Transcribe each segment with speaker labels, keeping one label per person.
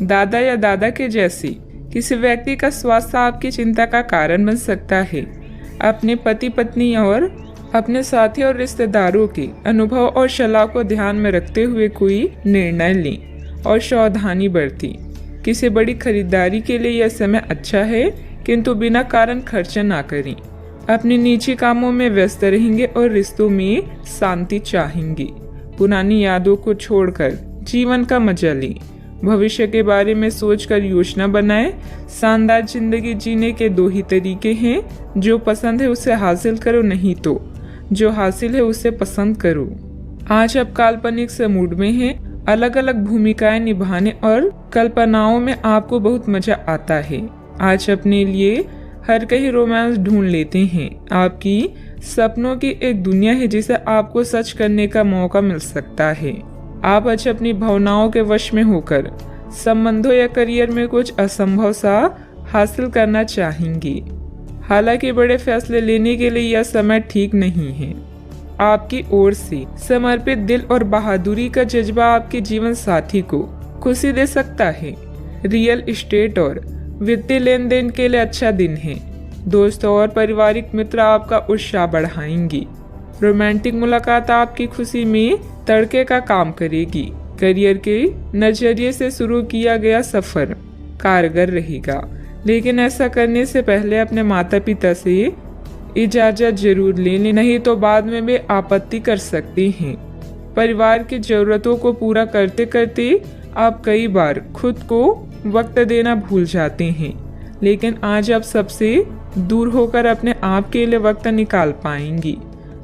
Speaker 1: दादा या दादा के जैसी किसी व्यक्ति का स्वास्थ्य आपकी चिंता का कारण बन सकता है। अपने पति पत्नी और अपने साथी और रिश्तेदारों के अनुभव और सलाह को ध्यान में रखते हुए कोई निर्णय लें और सावधानी बरतें। किसी बड़ी खरीदारी के लिए यह समय अच्छा है, किंतु बिना कारण खर्च ना करें। अपने निजी कामों में व्यस्त रहेंगे और रिश्तों में शांति चाहेंगे। पुरानी यादों को छोड़कर जीवन का मजा लें। भविष्य के बारे में सोचकर योजना बनाएं। शानदार जिंदगी जीने के दो ही तरीके हैं, जो पसंद है उसे हासिल करो, नहीं तो जो हासिल है उसे पसंद करो। आज आप काल्पनिक से मूड में हैं। अलग अलग भूमिकाएं निभाने और कल्पनाओं में आपको बहुत मजा आता है। आज अपने लिए हर कहीं रोमांस ढूंढ लेते हैं। आपकी सपनों की एक दुनिया है जिसे आपको सच करने का मौका मिल सकता है। आप आज अपनी भावनाओं के वश में होकर संबंधों या करियर में कुछ असंभव सा हासिल करना चाहेंगे। हालांकि बड़े फैसले लेने के लिए यह समय ठीक नहीं है। आपकी ओर से समर्पित दिल और बहादुरी का जज्बा आपके जीवन साथी को खुशी दे सकता है। रियल एस्टेट और वित्तीय लेन देन के लिए अच्छा दिन है। दोस्तों और पारिवारिक मित्र आपका उत्साह बढ़ाएंगे। रोमांटिक मुलाकात आपकी खुशी में तड़के का काम करेगी। करियर के नजरिए से शुरू किया गया सफर कारगर रहेगा, लेकिन ऐसा करने से पहले अपने माता पिता से इजाजत जरूर लें, नहीं तो बाद में वे आपत्ति कर सकते हैं। परिवार की जरूरतों को पूरा करते करते आप कई बार खुद को वक्त देना भूल जाते हैं, लेकिन आज आप सबसे दूर होकर अपने आप के लिए वक्त निकाल पाएंगी।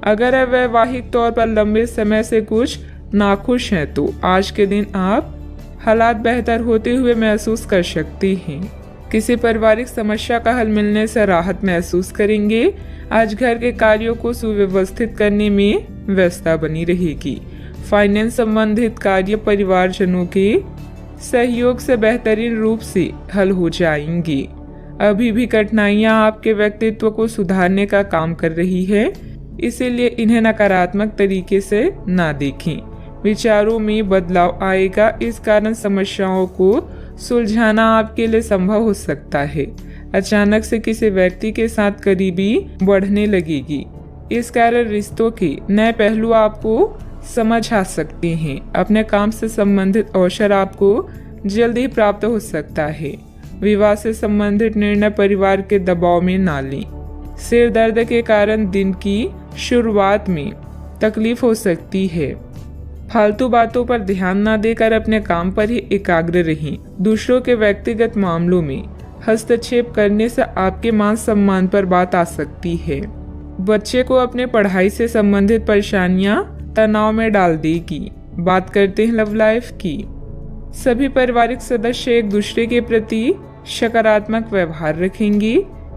Speaker 1: अगर आप वैवाहिक तौर पर लंबे समय से कुछ नाखुश हैं, तो आज के दिन आप हालात बेहतर होते हुए महसूस कर सकते हैं। किसी पारिवारिक समस्या का हल मिलने से राहत महसूस करेंगे। आज घर के कार्यों को सुव्यवस्थित करने में व्यस्तता बनी रहेगी। फाइनेंस संबंधित कार्य परिवारजनों के सहयोग से बेहतरीन रूप से हल हो जाएंगी। अभी भी कठिनाइयां आपके व्यक्तित्व को सुधारने का काम कर रही है, इसीलिए इन्हें नकारात्मक तरीके से ना देखें। विचारों में बदलाव आएगा, इस कारण समस्याओं को सुलझाना आपके लिए संभव हो सकता है। अचानक से किसी व्यक्ति के साथ करीबी बढ़ने लगेगी, इस कारण रिश्तों के नए पहलू आपको समझ आ सकते हैं। अपने काम से संबंधित अवसर आपको जल्द ही प्राप्त हो सकता है। विवाह से संबंधित निर्णय परिवार के दबाव में ना लें। सिर दर्द के कारण दिन की शुरुआत में तकलीफ हो सकती है। फालतू बातों पर ध्यान न देकर अपने काम पर ही एकाग्र रहें। दूसरों के व्यक्तिगत मामलों में हस्तक्षेप करने से आपके मान सम्मान पर बात आ सकती है। बच्चे को अपने पढ़ाई से संबंधित परेशानियां तनाव में डाल देगी। बात करते हैं लव लाइफ की। सभी पारिवारिक सदस्य एक दूसरे के प्रति सकारात्मक व्यवहार रखेंगे।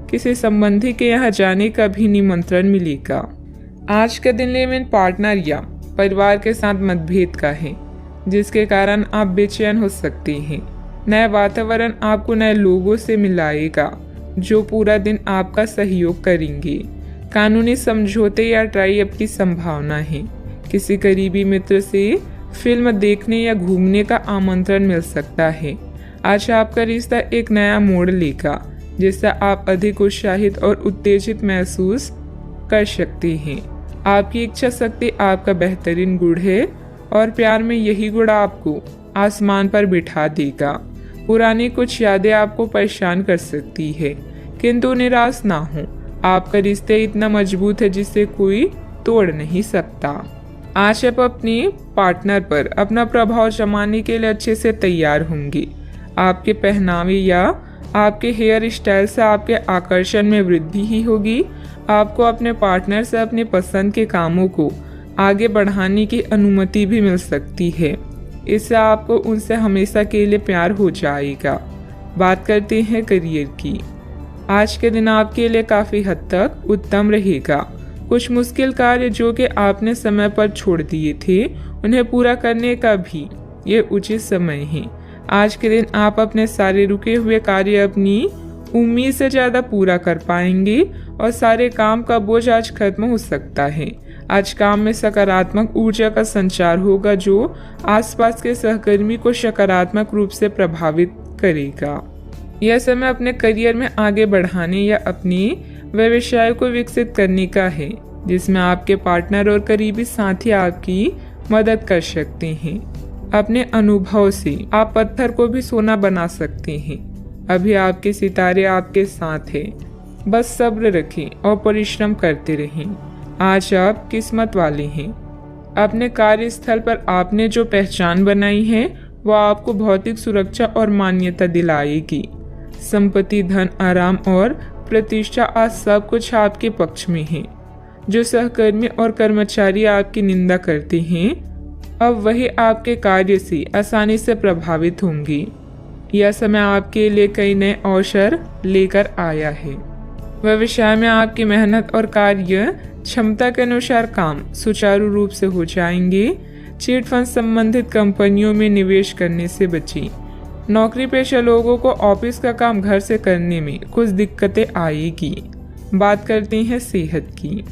Speaker 1: किसी संबंधी के यहाँ जाने का भी निमंत्रण मिलेगा। आज का दिन लिव इन पार्टनर या परिवार के साथ मतभेद का है, जिसके कारण आप बेचैन हो सकते हैं। नया वातावरण आपको नए लोगों से मिलाएगा, जो पूरा दिन आपका सहयोग करेंगे। कानूनी समझौते या ट्राई अप की संभावना है। किसी करीबी मित्र से फिल्म देखने या घूमने का आमंत्रण मिल सकता है। आज आपका रिश्ता एक नया मोड़ लेगा, जिससे आप अधिक उत्साहित और उत्तेजित महसूस कर सकते हैं। आपकी इच्छा शक्ति आपका बेहतरीन गुण है और प्यार में यही गुण आपको आसमान पर बिठा देगा। पुरानी कुछ यादें आपको परेशान कर सकती है, किंतु निराश ना हो। आपका रिश्ता इतना मजबूत है जिसे कोई तोड़ नहीं सकता। आज आप अपने पार्टनर पर अपना प्रभाव जमाने के लिए अच्छे से तैयार होंगे। आपके पहनावे या आपके हेयर स्टाइल से आपके आकर्षण में वृद्धि ही होगी। आपको अपने पार्टनर से अपनी पसंद के कामों को आगे बढ़ाने की अनुमति भी मिल सकती है। इससे आपको उनसे हमेशा के लिए प्यार हो जाएगा। बात करते हैं करियर की। आज के दिन आपके लिए काफ़ी हद तक उत्तम रहेगा। कुछ मुश्किल कार्य जो कि आपने समय पर छोड़ दिए थे, उन्हें पूरा करने का भी ये उचित समय है। आज के दिन आप अपने सारे रुके हुए कार्य अपनी उम्मीद से ज़्यादा पूरा कर पाएंगे और सारे काम का बोझ आज खत्म हो सकता है। आज काम में सकारात्मक ऊर्जा का संचार होगा जो आसपास के सहकर्मी को सकारात्मक रूप से प्रभावित करेगा। यह समय अपने करियर में आगे बढ़ाने या अपनी व्यवसाय को विकसित करने का है, जिसमें आपके पार्टनर और करीबी साथी आपकी मदद कर सकते हैं। अपने अनुभव से आप पत्थर को भी सोना बना सकते हैं। अभी आपके सितारे आपके साथ हैं, बस सब्र रखें और परिश्रम करते रहें। आज आप किस्मत वाले हैं। अपने कार्यस्थल पर आपने जो पहचान बनाई है वह आपको भौतिक सुरक्षा और मान्यता दिलाएगी। संपत्ति, धन, आराम और प्रतिष्ठा आज सब कुछ आपके पक्ष में है। जो सहकर्मी और कर्मचारी आपकी निंदा करते हैं अब वही आपके कार्य से आसानी से प्रभावित होंगे। यह समय आपके लिए कई नए अवसर लेकर आया है। व्यवसाय में आपकी मेहनत और कार्य क्षमता के अनुसार काम सुचारू रूप से हो जाएंगे। चिट फंड संबंधित कंपनियों में निवेश करने से बचें। नौकरी पेशा लोगों को ऑफिस का काम घर से करने में कुछ दिक्कतें आएगी। बात करते हैं सेहत की।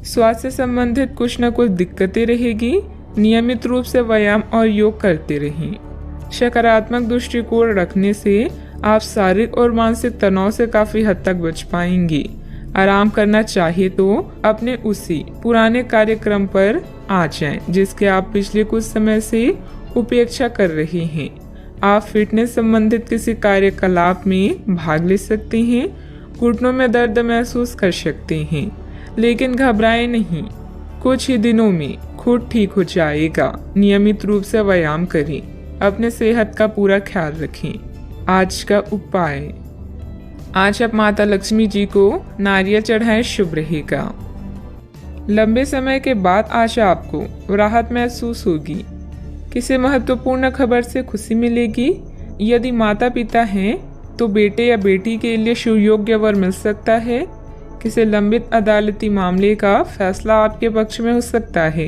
Speaker 1: स्वास्थ्य से संबंधित कुछ न कुछ दिक्कतें रहेगी। नियमित रूप से व्यायाम और योग करते रहें। सकारात्मक दृष्टिकोण रखने से आप शारीरिक और मानसिक तनाव से काफी हद तक बच पाएंगे। आराम करना चाहिए तो अपने उसी पुराने कार्यक्रम पर आ जाएं, जिसके आप पिछले कुछ समय से उपेक्षा कर रहे हैं। आप फिटनेस संबंधित किसी कार्यकलाप में भाग ले सकते हैं। घुटनों में दर्द महसूस कर सकते हैं, लेकिन घबराएं नहीं, कुछ ही दिनों में खुद ठीक हो जाएगा। नियमित रूप से व्यायाम करें। अपने सेहत का पूरा ख्याल रखें। आज का उपाय, आज आप माता लक्ष्मी जी को नारियल चढ़ाएं, शुभ रहेगा। लंबे समय के बाद आज आपको राहत महसूस होगी। किसी महत्वपूर्ण खबर से खुशी मिलेगी। यदि माता पिता हैं तो बेटे या बेटी के लिए सुयोग्य वर मिल सकता है। किसी लंबित अदालती मामले का फैसला आपके पक्ष में हो सकता है।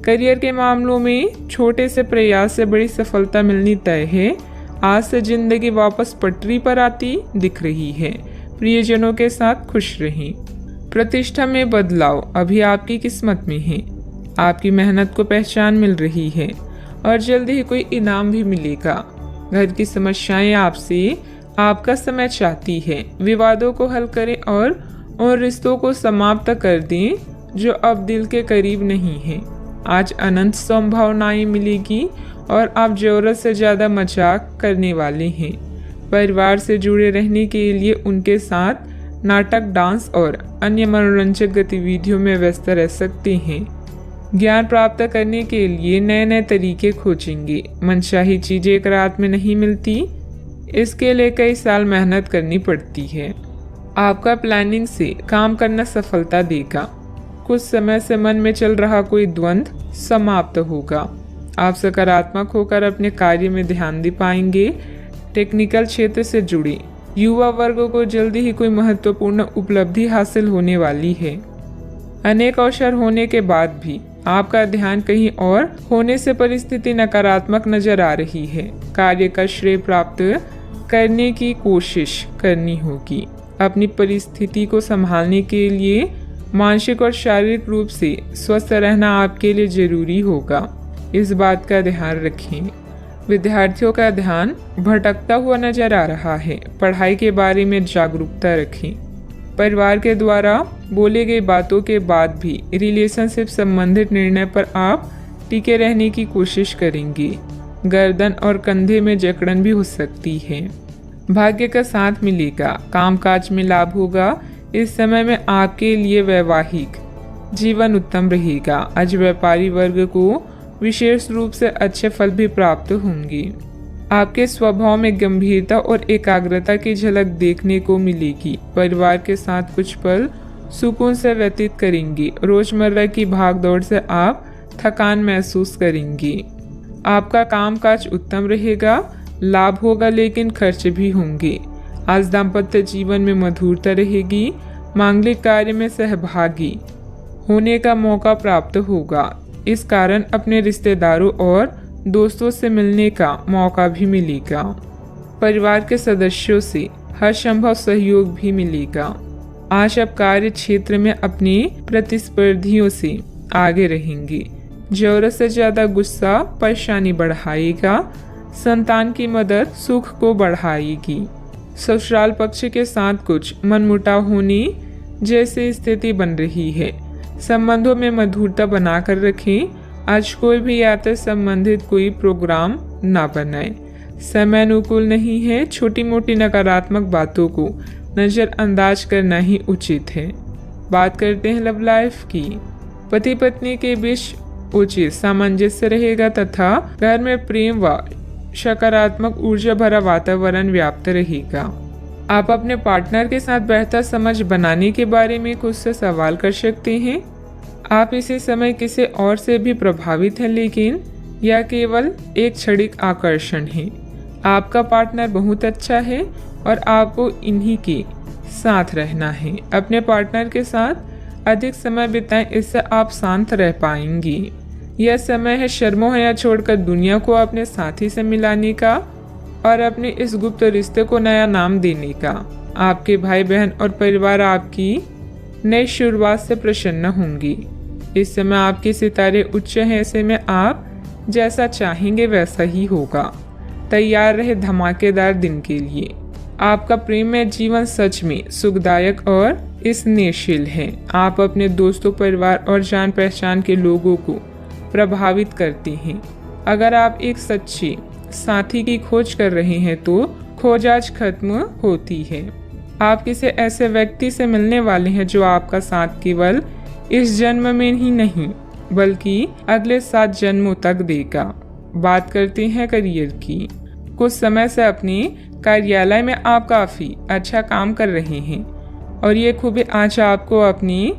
Speaker 1: करियर के मामलों में छोटे से प्रयास से बड़ी सफलता मिलनी तय है। आज से जिंदगी वापस पटरी पर आती दिख रही है। प्रियजनों के साथ खुश रहें। प्रतिष्ठा में बदलाव अभी आपकी किस्मत में है। आपकी मेहनत को पहचान मिल रही है और जल्दी ही कोई इनाम भी मिलेगा। घर की समस्याएं आपसे आपका समय चाहती है। विवादों को हल करें और उन रिश्तों को समाप्त कर दें जो अब दिल के करीब नहीं है। आज अनंत संभावनाएं मिलेगी और आप जरूरत से ज़्यादा मजाक करने वाले हैं। परिवार से जुड़े रहने के लिए उनके साथ नाटक, डांस और अन्य मनोरंजक गतिविधियों में व्यस्त रह सकते हैं। ज्ञान प्राप्त करने के लिए नए नए तरीके खोजेंगे। मनचाही चीजें एक रात में नहीं मिलती, इसके लिए कई साल मेहनत करनी पड़ती है। आपका प्लानिंग से काम करना सफलता देगा। कुछ समय से मन में चल रहा कोई द्वंद्व समाप्त होगा। आप सकारात्मक होकर अपने कार्य में ध्यान दे पाएंगे। टेक्निकल क्षेत्र से जुड़े युवा वर्ग को जल्दी ही कोई महत्वपूर्ण उपलब्धि हासिल होने वाली है। अनेक अवसर होने के बाद भी आपका ध्यान कहीं और होने से परिस्थिति नकारात्मक नजर आ रही है। कार्य का श्रेय प्राप्त करने की कोशिश करनी होगी। अपनी परिस्थिति को संभालने के लिए मानसिक और शारीरिक रूप से स्वस्थ रहना आपके लिए जरूरी होगा। इस बात का ध्यान रखें। विद्यार्थियों का ध्यान भटकता हुआ नजर आ रहा है। पढ़ाई के बारे में जागरूकता रखें। परिवार के द्वारा बोले गई बातों के बाद भी रिलेशनशिप संबंधित निर्णय पर आप टिके रहने की कोशिश करेंगे। गर्दन और कंधे में जकड़न भी हो सकती है। भाग्य का साथ मिलेगा। कामकाज में लाभ होगा। इस समय में आपके लिए वैवाहिक जीवन उत्तम रहेगा। आज व्यापारी वर्ग को विशेष रूप से अच्छे फल भी प्राप्त होंगे। आपके स्वभाव में गंभीरता और एकाग्रता की झलक देखने को मिलेगी। परिवार के साथ कुछ पल सुकून से व्यतीत करेंगे। रोजमर्रा की भागदौड़ से आप थकान महसूस करेंगे। आपका कामकाज उत्तम रहेगा। लाभ होगा लेकिन खर्च भी होंगे। आज दाम्पत्य जीवन में मधुरता रहेगी। मांगलिक कार्य में सहभागी होने का मौका प्राप्त होगा। इस कारण अपने रिश्तेदारों और दोस्तों से मिलने का मौका भी मिलेगा। परिवार के सदस्यों से हर संभव सहयोग भी मिलेगा। आज आप कार्य क्षेत्र में अपने प्रतिस्पर्धियों से आगे रहेंगे। जरूरत से ज़्यादा गुस्सा परेशानी बढ़ाएगा। संतान की मदद सुख को बढ़ाएगी। ससुराल पक्ष के साथ कुछ मनमुटाव होने जैसी स्थिति बन रही है। संबंधों में मधुरता बनाकर रखें। आज कोई भी यात्रा संबंधित कोई प्रोग्राम ना बनाए। समय अनुकूल नहीं है। छोटी मोटी नकारात्मक बातों को नज़रअंदाज करना ही उचित है। बात करते हैं लव लाइफ की। पति पत्नी के बीच उचित सामंजस्य रहेगा तथा घर में प्रेम व सकारात्मक ऊर्जा भरा वातावरण व्याप्त रहेगा। आप अपने पार्टनर के साथ बेहतर समझ बनाने के बारे में कुछ से सवाल कर सकते हैं। आप इसी समय किसी और से भी प्रभावित हैं, लेकिन यह केवल एक क्षणिक आकर्षण है। आपका पार्टनर बहुत अच्छा है और आपको इन्हीं के साथ रहना है। अपने पार्टनर के साथ अधिक समय बिताएं, इससे आप शांत रह पाएंगी। यह समय है शर्मो हया छोड़कर दुनिया को अपने साथी से मिलाने का और अपने इस गुप्त रिश्ते को नया नाम देने का। आपके भाई बहन और परिवार आपकी नई शुरुआत से प्रसन्न होंगी। इस समय आपके सितारे उच्च हैं, ऐसे में आप जैसा चाहेंगे वैसा ही होगा। तैयार रहे धमाकेदार दिन के लिए। आपका प्रेम में जीवन सच में सुखदायक और स्नेहशील है। आप अपने दोस्तों, परिवार और जान पहचान के लोगों को प्रभावित करते हैं। अगर आप एक सच्चे साथी की खोज कर रहे हैं तो खोज आज खत्म होती है। आप किसी ऐसे व्यक्ति से मिलने वाले हैं जो आपका साथ केवल इस जन्म में ही नहीं बल्कि अगले 7 जन्मों तक देगा। बात करते हैं करियर की। कुछ समय से अपने कार्यालय में आप काफ़ी अच्छा काम कर रहे हैं और ये खूबी आज आपको अपनी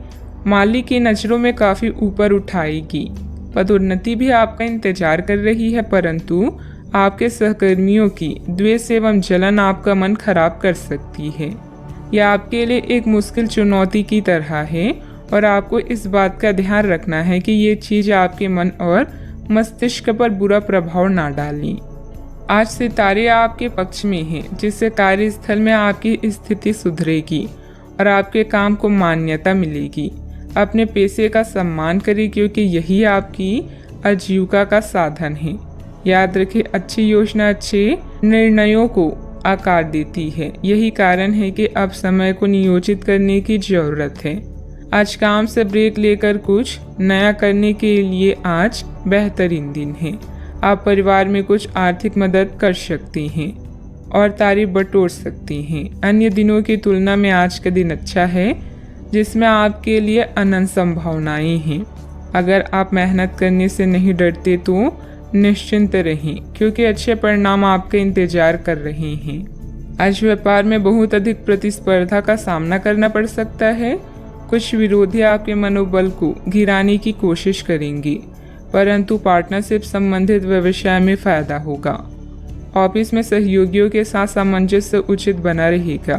Speaker 1: मालिक की नज़रों में काफ़ी ऊपर उठाएगी। पदोन्नति भी आपका इंतजार कर रही है, परंतु आपके सहकर्मियों की द्वेष एवं जलन आपका मन खराब कर सकती है। यह आपके लिए एक मुश्किल चुनौती की तरह है और आपको इस बात का ध्यान रखना है कि ये चीज़ आपके मन और मस्तिष्क पर बुरा प्रभाव ना डालें। आज सितारे आपके पक्ष में हैं, जिससे कार्यस्थल में आपकी स्थिति सुधरेगी और आपके काम को मान्यता मिलेगी। अपने पैसे का सम्मान करें क्योंकि यही आपकी आजीविका का साधन है। याद रखें, अच्छी योजना अच्छे निर्णयों को आकार देती है। यही कारण है कि अब समय को नियोजित करने की जरूरत है। आज काम से ब्रेक लेकर कुछ नया करने के लिए आज बेहतरीन दिन है। आप परिवार में कुछ आर्थिक मदद कर सकती हैं और तारीफ बटोर सकती हैं। अन्य दिनों की तुलना में आज का दिन अच्छा है, जिसमें आपके लिए अनंत संभावनाएं हैं। अगर आप मेहनत करने से नहीं डरते तो निश्चिंत रहें, क्योंकि अच्छे परिणाम आपका इंतजार कर रहे हैं। आज व्यापार में बहुत अधिक प्रतिस्पर्धा का सामना करना पड़ सकता है। कुछ विरोधी आपके मनोबल को गिराने की कोशिश करेंगे, परंतु पार्टनरशिप संबंधित व्यवसाय में फायदा होगा। ऑफिस में सहयोगियों के साथ सामंजस्य उचित बना रहेगा।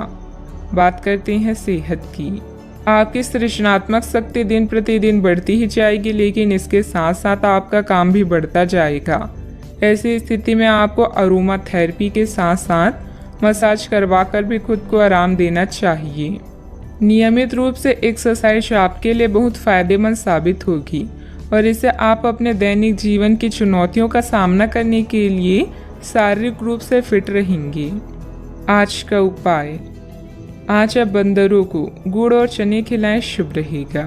Speaker 1: बात करते हैं सेहत की। आपकी सृजनात्मक शक्ति दिन प्रतिदिन बढ़ती ही जाएगी, लेकिन इसके साथ साथ आपका काम भी बढ़ता जाएगा। ऐसी स्थिति में आपको अरोमा थेरेपी के साथ साथ मसाज करवाकर भी खुद को आराम देना चाहिए। नियमित रूप से एक्सरसाइज आपके लिए बहुत फायदेमंद साबित होगी और इससे आप अपने दैनिक जीवन की चुनौतियों का सामना करने के लिए शारीरिक रूप से फिट रहेंगे। आज का उपाय, आज आप बंदरों को गुड़ और चने खिलाएं, शुभ रहेगा।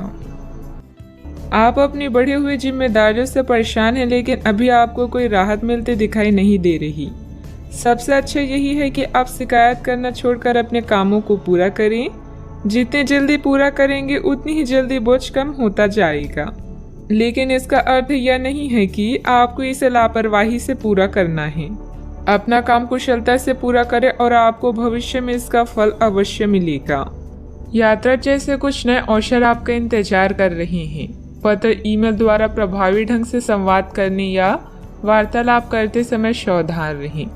Speaker 1: आप अपनी बढ़ी हुई जिम्मेदारियों से परेशान हैं, लेकिन अभी आपको कोई राहत मिलती दिखाई नहीं दे रही। सबसे अच्छा यही है कि आप शिकायत करना छोड़कर अपने कामों को पूरा करें। जितने जल्दी पूरा करेंगे उतनी ही जल्दी बोझ कम होता जाएगा, लेकिन इसका अर्थ यह नहीं है कि आपको इसे लापरवाही से पूरा करना है। अपना काम कुशलता से पूरा करें और आपको भविष्य में इसका फल अवश्य मिलेगा। यात्रा जैसे कुछ नए अवसर आपका इंतजार कर रहे हैं। पत्र, ईमेल द्वारा प्रभावी ढंग से संवाद करने या वार्तालाप करते समय सावधान रहें।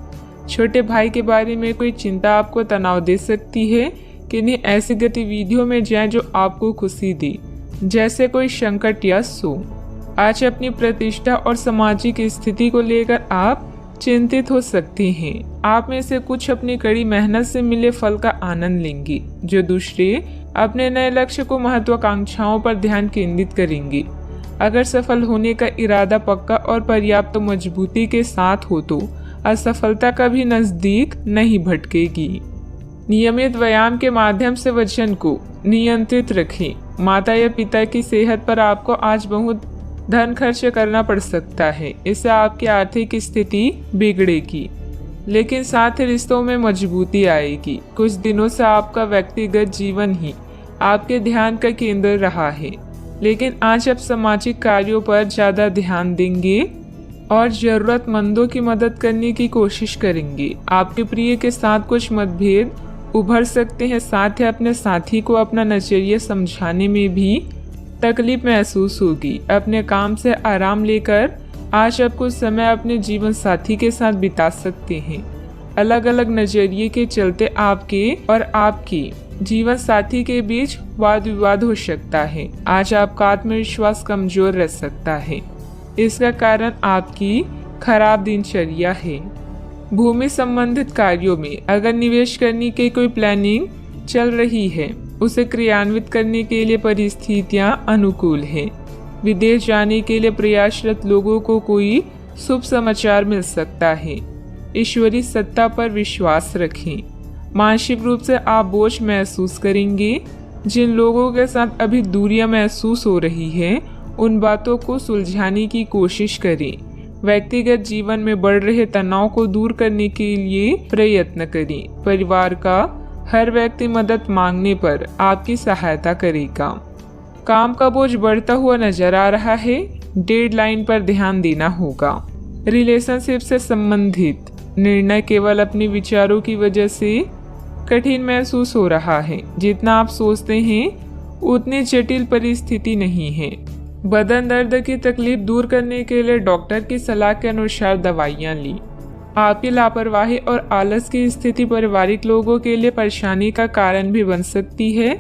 Speaker 1: छोटे भाई के बारे में कोई चिंता आपको तनाव दे सकती है। किन्हीं ऐसी गतिविधियों में जाएं जो आपको खुशी दे, जैसे कोई संकट या शोक। आज अपनी प्रतिष्ठा और सामाजिक स्थिति को लेकर आप चिंतित हो सकते हैं। आप में से कुछ अपनी कड़ी मेहनत से मिले फल का आनंद लेंगे, जो दूसरे अपने नए लक्ष्य को महत्वाकांक्षाओं पर ध्यान केंद्रित करेंगे। अगर सफल होने का इरादा पक्का और पर्याप्त मजबूती के साथ हो तो असफलता कभी नजदीक नहीं भटकेगी। नियमित व्यायाम के माध्यम से वजन को नियंत्रित रखें। माता या पिता की सेहत पर आपको आज बहुत धन खर्च करना पड़ सकता है, इससे आपकी आर्थिक स्थिति बिगड़ेगी, लेकिन साथ ही रिश्तों में मजबूती आएगी। कुछ दिनों से आपका व्यक्तिगत जीवन ही आपके ध्यान का केंद्र रहा है, लेकिन आज आप सामाजिक कार्यों पर ज़्यादा ध्यान देंगे और ज़रूरतमंदों की मदद करने की कोशिश करेंगे। आपके प्रिय के साथ कुछ मतभेद उभर सकते हैं, साथ ही अपने साथी को अपना नजरिया समझाने में भी तकलीफ महसूस होगी। अपने काम से आराम लेकर आज आप कुछ समय अपने जीवन साथी के साथ बिता सकते हैं। अलग अलग नजरिए के चलते आपके और आपकी जीवन साथी के बीच वाद विवाद हो सकता है। आज आपका आत्मविश्वास कमजोर रह सकता है, इसका कारण आपकी खराब दिनचर्या है। भूमि संबंधित कार्यों में अगर निवेश करने की कोई प्लानिंग चल रही है, उसे क्रियान्वित करने के लिए परिस्थितियां अनुकूल हैं। विदेश जाने के लिए प्रयासरत लोगों को कोई शुभ समाचार मिल सकता है। ईश्वरीय सत्ता पर विश्वास रखें। मानसिक रूप से आप बोझ महसूस करेंगे। जिन लोगों के साथ अभी दूरियां महसूस हो रही है, उन बातों को सुलझाने की कोशिश करें। व्यक्तिगत जीवन में बढ़ रहे तनाव को दूर करने के लिए प्रयत्न करें। परिवार का हर व्यक्ति मदद मांगने पर आपकी सहायता करेगा। काम का बोझ बढ़ता हुआ नजर आ रहा है, डेडलाइन पर ध्यान देना होगा। रिलेशनशिप से संबंधित निर्णय केवल अपने विचारों की वजह से कठिन महसूस हो रहा है। जितना आप सोचते हैं उतनी जटिल परिस्थिति नहीं है। बदन दर्द की तकलीफ दूर करने के लिए डॉक्टर की सलाह के अनुसार दवाइयाँ ली। आपकी लापरवाही और आलस की स्थिति पारिवारिक लोगों के लिए परेशानी का कारण भी बन सकती है।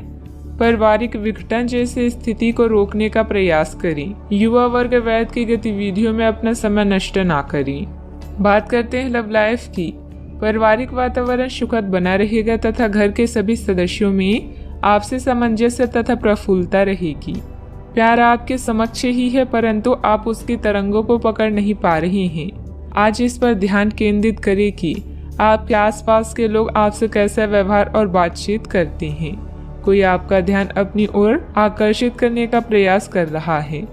Speaker 1: पारिवारिक विघटन जैसी स्थिति को रोकने का प्रयास करें। युवा वर्ग वैध की गतिविधियों में अपना समय नष्ट ना करें। बात करते हैं लव लाइफ की। पारिवारिक वातावरण सुखद बना रहेगा तथा घर के सभी सदस्यों में आपसी सामंजस्य तथा प्रफुल्लता रहेगी। प्यार आपके समक्ष ही है, परंतु आप उसकी तरंगों को पकड़ नहीं पा रहे हैं। आज इस पर ध्यान केंद्रित करें कि आपके आसपास के लोग आपसे कैसा व्यवहार और बातचीत करते हैं। कोई आपका ध्यान अपनी ओर आकर्षित करने का प्रयास कर रहा है।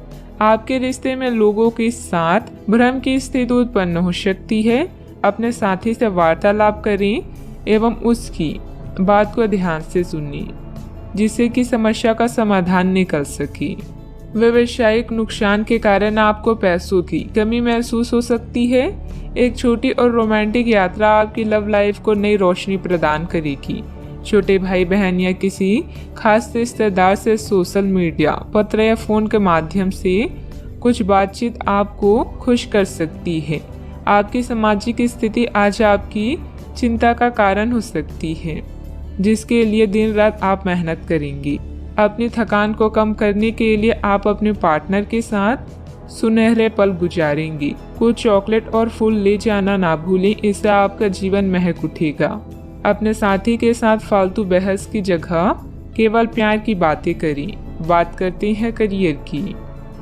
Speaker 1: आपके रिश्ते में लोगों के साथ भ्रम की स्थिति उत्पन्न हो सकती है। अपने साथी से वार्तालाप करें एवं उसकी बात को ध्यान से सुनिए, जिससे कि समस्या का समाधान निकल सके। व्यवसायिक नुकसान के कारण आपको पैसों की कमी महसूस हो सकती है। एक छोटी और रोमांटिक यात्रा आपकी लव लाइफ को नई रोशनी प्रदान करेगी। छोटे भाई बहन या किसी खास रिश्तेदार से सोशल मीडिया, पत्र या फोन के माध्यम से कुछ बातचीत आपको खुश कर सकती है। आपकी सामाजिक स्थिति आज आपकी चिंता का कारण हो सकती है, जिसके लिए दिन रात आप मेहनत करेंगी। अपनी थकान को कम करने के लिए आप अपने पार्टनर के साथ सुनहरे पल गुजारेंगी। कुछ चॉकलेट और फूल ले जाना ना भूलें, इससे आपका जीवन महक उठेगा। अपने साथी के साथ फालतू बहस की जगह केवल प्यार की बातें करें। बात करते हैं करियर की।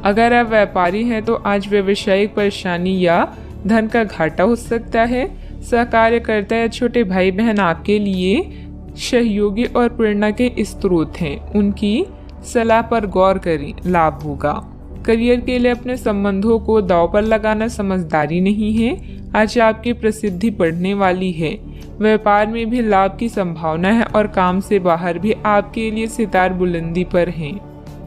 Speaker 1: अगर आप व्यापारी हैं तो आज व्यवसायिक परेशानी या धन का घाटा हो सकता है। सहकार्यकर्ता या छोटे भाई बहन आपके लिए सहयोगी और प्रेरणा के स्रोत हैं। उनकी सलाह पर गौर करें, लाभ होगा। करियर के लिए अपने संबंधों को दांव पर लगाना समझदारी नहीं है। आज आपकी प्रसिद्धि बढ़ने वाली है। व्यापार में भी लाभ की संभावना है और काम से बाहर भी आपके लिए सितार बुलंदी पर हैं।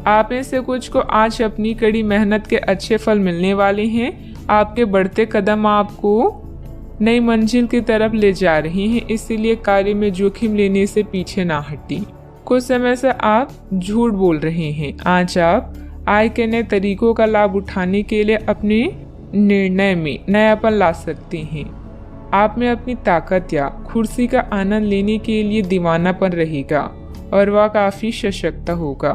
Speaker 1: आप में से कुछ को आज अपनी कड़ी मेहनत के अच्छे फल मिलने वाले हैं। आपके बढ़ते कदम आपको नई मंजिल की तरफ ले जा रही हैं, इसीलिए कार्य में जोखिम लेने से पीछे ना हटी। कुछ समय से आप झूठ बोल रहे हैं। आज आप आय के नए तरीकों का लाभ उठाने के लिए अपने निर्णय में नयापन ला सकते हैं। आप में अपनी ताकत या कुर्सी का आनंद लेने के लिए दीवानापन रहेगा और वह काफी सशक्त होगा।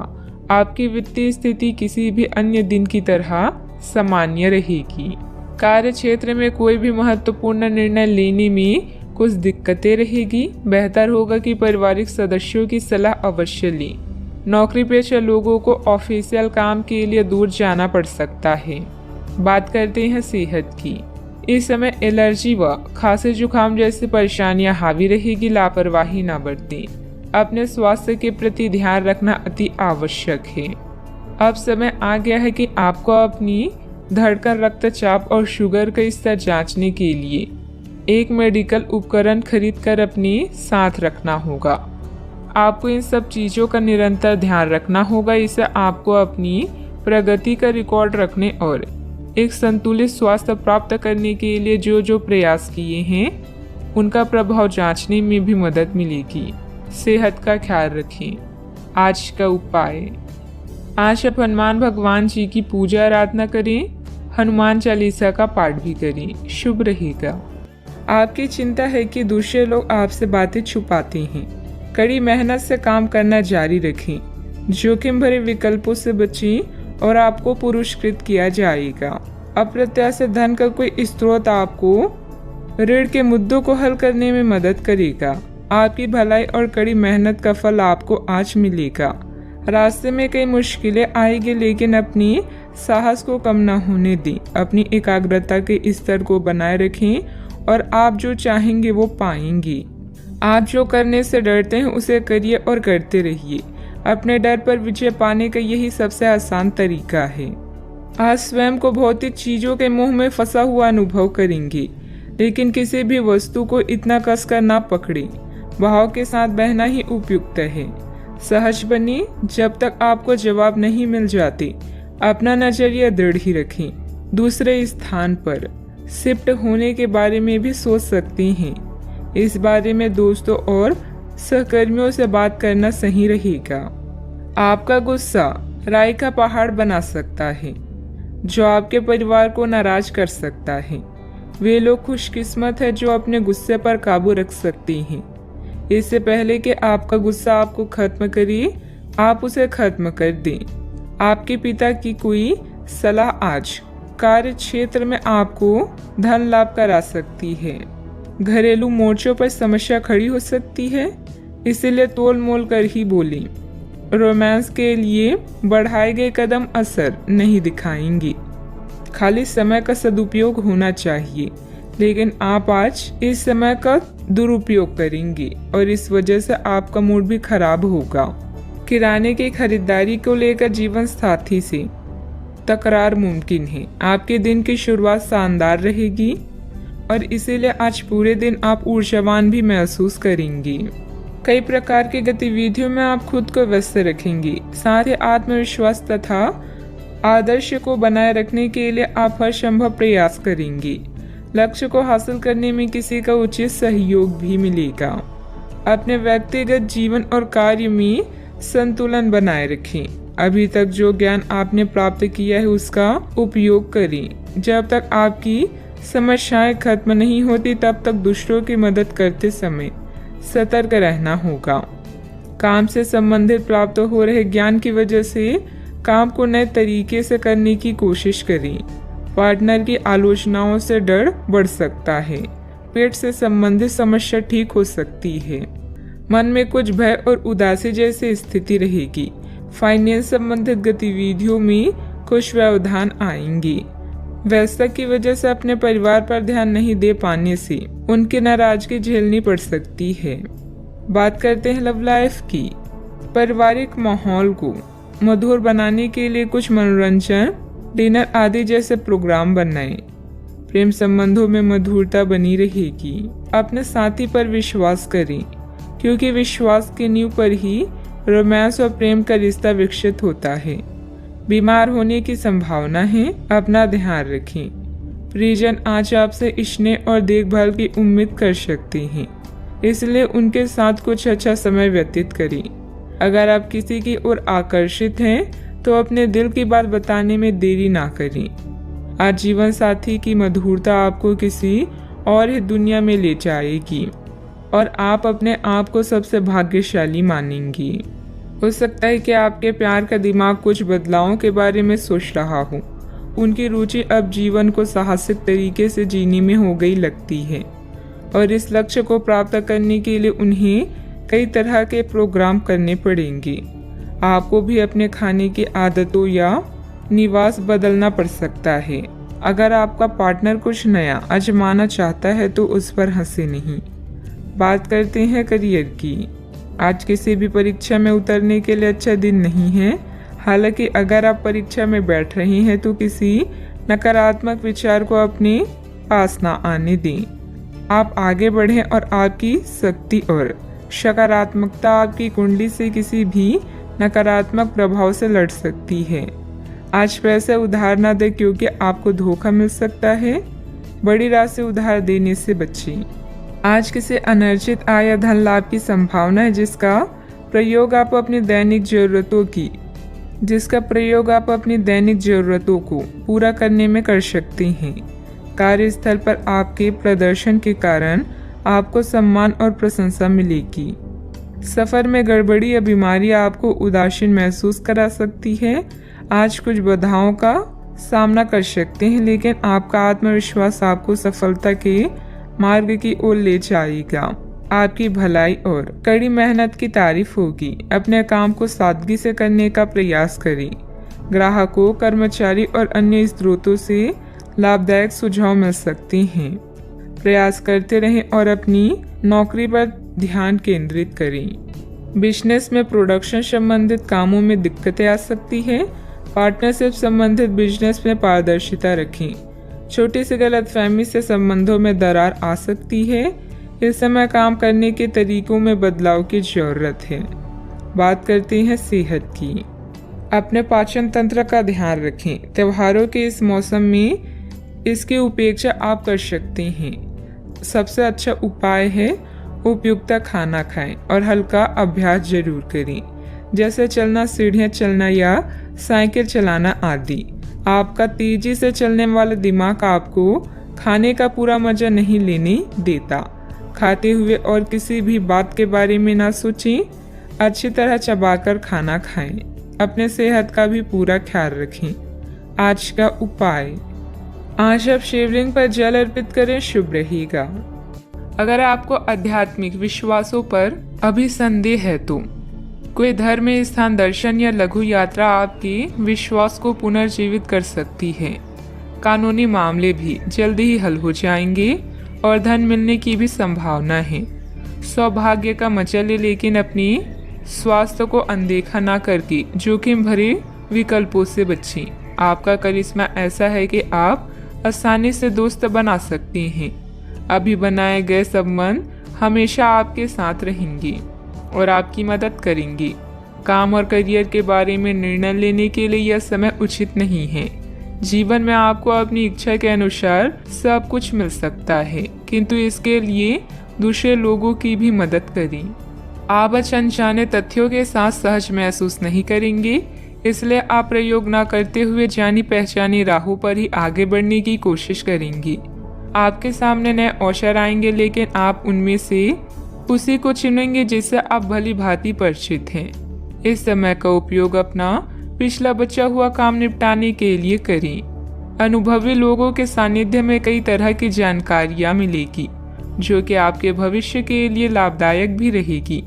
Speaker 1: आपकी वित्तीय स्थिति किसी भी अन्य दिन की तरह सामान्य रहेगी। कार्य क्षेत्र में कोई भी महत्वपूर्ण निर्णय लेने में कुछ दिक्कतें रहेगी। बेहतर होगा कि पारिवारिक सदस्यों की सलाह अवश्य लें। नौकरी पेशा लोगों को ऑफिशियल काम के लिए दूर जाना पड़ सकता है। बात करते हैं सेहत की। इस समय एलर्जी व खांसी जुकाम जैसी परेशानियां हावी रहेगी। लापरवाही ना बरतें। अपने स्वास्थ्य के प्रति ध्यान रखना अति आवश्यक है। अब समय आ गया है कि आपको अपनी धड़कन, रक्तचाप और शुगर का स्तर जांचने के लिए एक मेडिकल उपकरण खरीदकर अपने साथ रखना होगा। आपको इन सब चीज़ों का निरंतर ध्यान रखना होगा। इससे आपको अपनी प्रगति का रिकॉर्ड रखने और एक संतुलित स्वास्थ्य प्राप्त करने के लिए जो जो प्रयास किए हैं उनका प्रभाव जांचने में भी मदद मिलेगी। सेहत का ख्याल रखें। आज का उपाय, आज आप हनुमान भगवान जी की पूजा आराधना करें। हनुमान चालीसा का पाठ भी करें, शुभ रहेगा। आपकी चिंता है कि दूसरे लोग आपसे बातें छुपाते हैं। कड़ी मेहनत से काम करना जारी रखें। जोखिम भरे विकल्पों से बचें और आपको पुरस्कृत किया जाएगा। अप्रत्याशित धन का कोई स्रोत आपको ऋण के मुद्दों को हल करने में मदद करेगा। आपकी भलाई और कड़ी मेहनत का फल आपको आज मिलेगा। रास्ते में कई मुश्किलें आएगी, लेकिन अपनी साहस को कम न होने दें। अपनी एकाग्रता के स्तर को बनाए रखें और आप जो चाहेंगे वो पाएंगे। आप जो करने से डरते हैं उसे करिए और करते रहिए। अपने डर पर विजय पाने का यही सबसे आसान तरीका है। आज स्वयं को भौतिक चीजों के मोह में फंसा हुआ अनुभव करेंगे, लेकिन किसी भी वस्तु को इतना कसकर ना पकड़े। भाव के साथ बहना ही उपयुक्त है। सहज बनी। जब तक आपको जवाब नहीं मिल जाते अपना नजरिया दृढ़ ही रखें। दूसरे स्थान पर शिफ्ट होने के बारे में भी सोच सकते हैं। इस बारे में दोस्तों और सहकर्मियों से बात करना सही रहेगा। आपका गुस्सा राय का पहाड़ बना सकता है, जो आपके परिवार को नाराज कर सकता है। वे लोग खुशकिस्मत है जो अपने गुस्से पर काबू रख सकते हैं। इससे पहले कि आपका गुस्सा आपको खत्म करे, आप उसे खत्म कर दें। आपके पिता की कोई सलाह आज कार्य क्षेत्र में आपको धन लाभ करा सकती है। घरेलू मोर्चों पर समस्या खड़ी हो सकती है, इसलिए तोल मोल कर ही बोलें। रोमांस के लिए बढ़ाए गए कदम असर नहीं दिखाएंगे। खाली समय का सदुपयोग होना चाहिए, लेकिन आप आज इस समय का दुरुपयोग करेंगे और इस वजह से आपका मूड भी खराब होगा। किराने की खरीदारी को लेकर जीवन साथी से तकरार मुमकिन है। आपके दिन की शुरुआत शानदार रहेगी और इसीलिए आज पूरे दिन आप ऊर्जावान भी महसूस करेंगे। कई प्रकार की गतिविधियों में आप खुद को व्यस्त रखेंगे। साथ ही आत्मविश्वास तथा आदर्श को बनाए रखने के लिए आप हर संभव प्रयास करेंगे। लक्ष्य को हासिल करने में किसी का उचित सहयोग भी मिलेगा। अपने व्यक्तिगत जीवन और कार्य में संतुलन बनाए रखें। अभी तक जो ज्ञान आपने प्राप्त किया है उसका उपयोग करें। जब तक आपकी समस्याएं खत्म नहीं होती तब तक दूसरों की मदद करते समय सतर्क रहना होगा। काम से संबंधित प्राप्त हो रहे ज्ञान की वजह से काम को नए तरीके से करने की कोशिश करें। पार्टनर की आलोचनाओं से डर बढ़ सकता है। पेट से संबंधित समस्या ठीक हो सकती है। मन में कुछ भय और उदासी जैसी स्थिति रहेगी। फाइनेंस संबंधित गतिविधियों में कुछ व्यवधान आएंगे। व्यस्तता की वजह से अपने परिवार पर ध्यान नहीं दे पाने से उनकी नाराजगी झेलनी पड़ सकती है। बात करते हैं लव लाइफ की। पारिवारिक माहौल को मधुर बनाने के लिए कुछ मनोरंजन, डिनर आदि जैसे प्रोग्राम बनाएं। प्रेम संबंधों में मधुरता बनी रहेगी। अपने साथी पर विश्वास करें, क्योंकि विश्वास की नींव पर ही रोमांस और प्रेम का रिश्ता विकसित होता है। बीमार होने की संभावना है, अपना ध्यान रखें। परिजन आज आपसे स्नेह और देखभाल की उम्मीद कर सकते हैं, इसलिए उनके साथ कुछ अच्छा समय व्यतीत करें। अगर आप किसी की ओर आकर्षित हैं तो अपने दिल की बात बताने में देरी ना करें। आज जीवन साथी की मधुरता आपको किसी और ही दुनिया में ले जाएगी और आप अपने आप को सबसे भाग्यशाली मानेंगी। हो सकता है कि आपके प्यार का दिमाग कुछ बदलावों के बारे में सोच रहा हो। उनकी रुचि अब जीवन को साहसिक तरीके से जीने में हो गई लगती है और इस लक्ष्य को प्राप्त करने के लिए उन्हें कई तरह के प्रोग्राम करने पड़ेंगे। आपको भी अपने खाने की आदतों या निवास बदलना पड़ सकता है। अगर आपका पार्टनर कुछ नया आजमाना चाहता है तो उस पर हंसे नहीं। बात करते हैं करियर की। आज किसी भी परीक्षा में उतरने के लिए अच्छा दिन नहीं है। हालांकि अगर आप परीक्षा में बैठ रहे हैं तो किसी नकारात्मक विचार को अपने पास ना आने दें। आप आगे बढ़ें और आपकी शक्ति और सकारात्मकता आपकी कुंडली से किसी भी नकारात्मक प्रभाव से लड़ सकती है। आज पैसे उधार ना दें क्योंकि आपको धोखा मिल सकता है। बड़ी राशि उधार देने से बचें। आज किसी अनर्जित आय या धन लाभ की संभावना है जिसका प्रयोग आप अपनी दैनिक जरूरतों को पूरा करने में कर सकते हैं। कार्यस्थल पर आपके प्रदर्शन के कारण आपको सम्मान और प्रशंसा मिलेगी। सफर में गड़बड़ी या बीमारी आपको उदासीन महसूस करा सकती है। आज कुछ बाधाओं का सामना कर सकते हैं लेकिन आपका आत्मविश्वास आपको सफलता के मार्ग की ओर ले जाएगा। आपकी भलाई और कड़ी मेहनत की तारीफ होगी। अपने काम को सादगी से करने का प्रयास करें। ग्राहकों, कर्मचारी और अन्य स्रोतों से लाभदायक सुझाव मिल सकते हैं। प्रयास करते रहें और अपनी नौकरी पर ध्यान केंद्रित करें। बिजनेस में प्रोडक्शन संबंधित कामों में दिक्कतें आ सकती है। पार्टनरशिप संबंधित बिजनेस में पारदर्शिता रखें। छोटी सी गलतफहमी से संबंधों में दरार आ सकती है। इस समय काम करने के तरीकों में बदलाव की जरूरत है। बात करते हैं सेहत की। अपने पाचन तंत्र का ध्यान रखें। त्योहारों के इस मौसम में इसकी उपेक्षा आप कर सकते हैं। सबसे अच्छा उपाय है उपयुक्त खाना खाएं और हल्का अभ्यास जरूर करें, जैसे चलना, सीढ़ियां चलना या साइकिल चलाना आदि। आपका तेजी से चलने वाला दिमाग आपको खाने का पूरा मजा नहीं लेने देता। खाते हुए और किसी भी बात के बारे में ना सोचें। अच्छी तरह चबाकर खाना खाएं। अपने सेहत का भी पूरा ख्याल रखें। आज का उपाय, आज आप शिवलिंग पर जल अर्पित करें, शुभ रहेगा। अगर आपको आध्यात्मिक विश्वासों पर अभी संदेह है तो कोई धर्म स्थान दर्शन या लघु यात्रा आपके विश्वास को पुनर्जीवित कर सकती है। कानूनी मामले भी जल्दी ही हल हो जाएंगे और धन मिलने की भी संभावना है। सौभाग्य का मजा ले लेकिन अपनी स्वास्थ्य को अनदेखा ना करके जोखिम भरे विकल्पों से बचें। आपका करिश्मा ऐसा है कि आप आसानी से दोस्त बना सकते हैं। अभी बनाए गए संबंध हमेशा आपके साथ रहेंगे और आपकी मदद करेंगे। काम और करियर के बारे में निर्णय लेने के लिए यह समय उचित नहीं है। जीवन में आपको अपनी इच्छा के अनुसार सब कुछ मिल सकता है, किंतु इसके लिए दूसरे लोगों की भी मदद करें। आप अनजाने तथ्यों के साथ सहज महसूस नहीं करेंगे, इसलिए आप प्रयोग न करते हुए जानी पहचानी राहों पर ही आगे बढ़ने की कोशिश करेंगे। आपके सामने नए अवसर आएंगे लेकिन आप उनमें से उसी को चुनेंगे जिससे आप भली भांति परिचित हैं। इस समय का उपयोग अपना पिछला बचा हुआ काम निपटाने के लिए करें। अनुभवी लोगों के सानिध्य में कई तरह की जानकारियां मिलेगी जो कि आपके भविष्य के लिए लाभदायक भी रहेगी।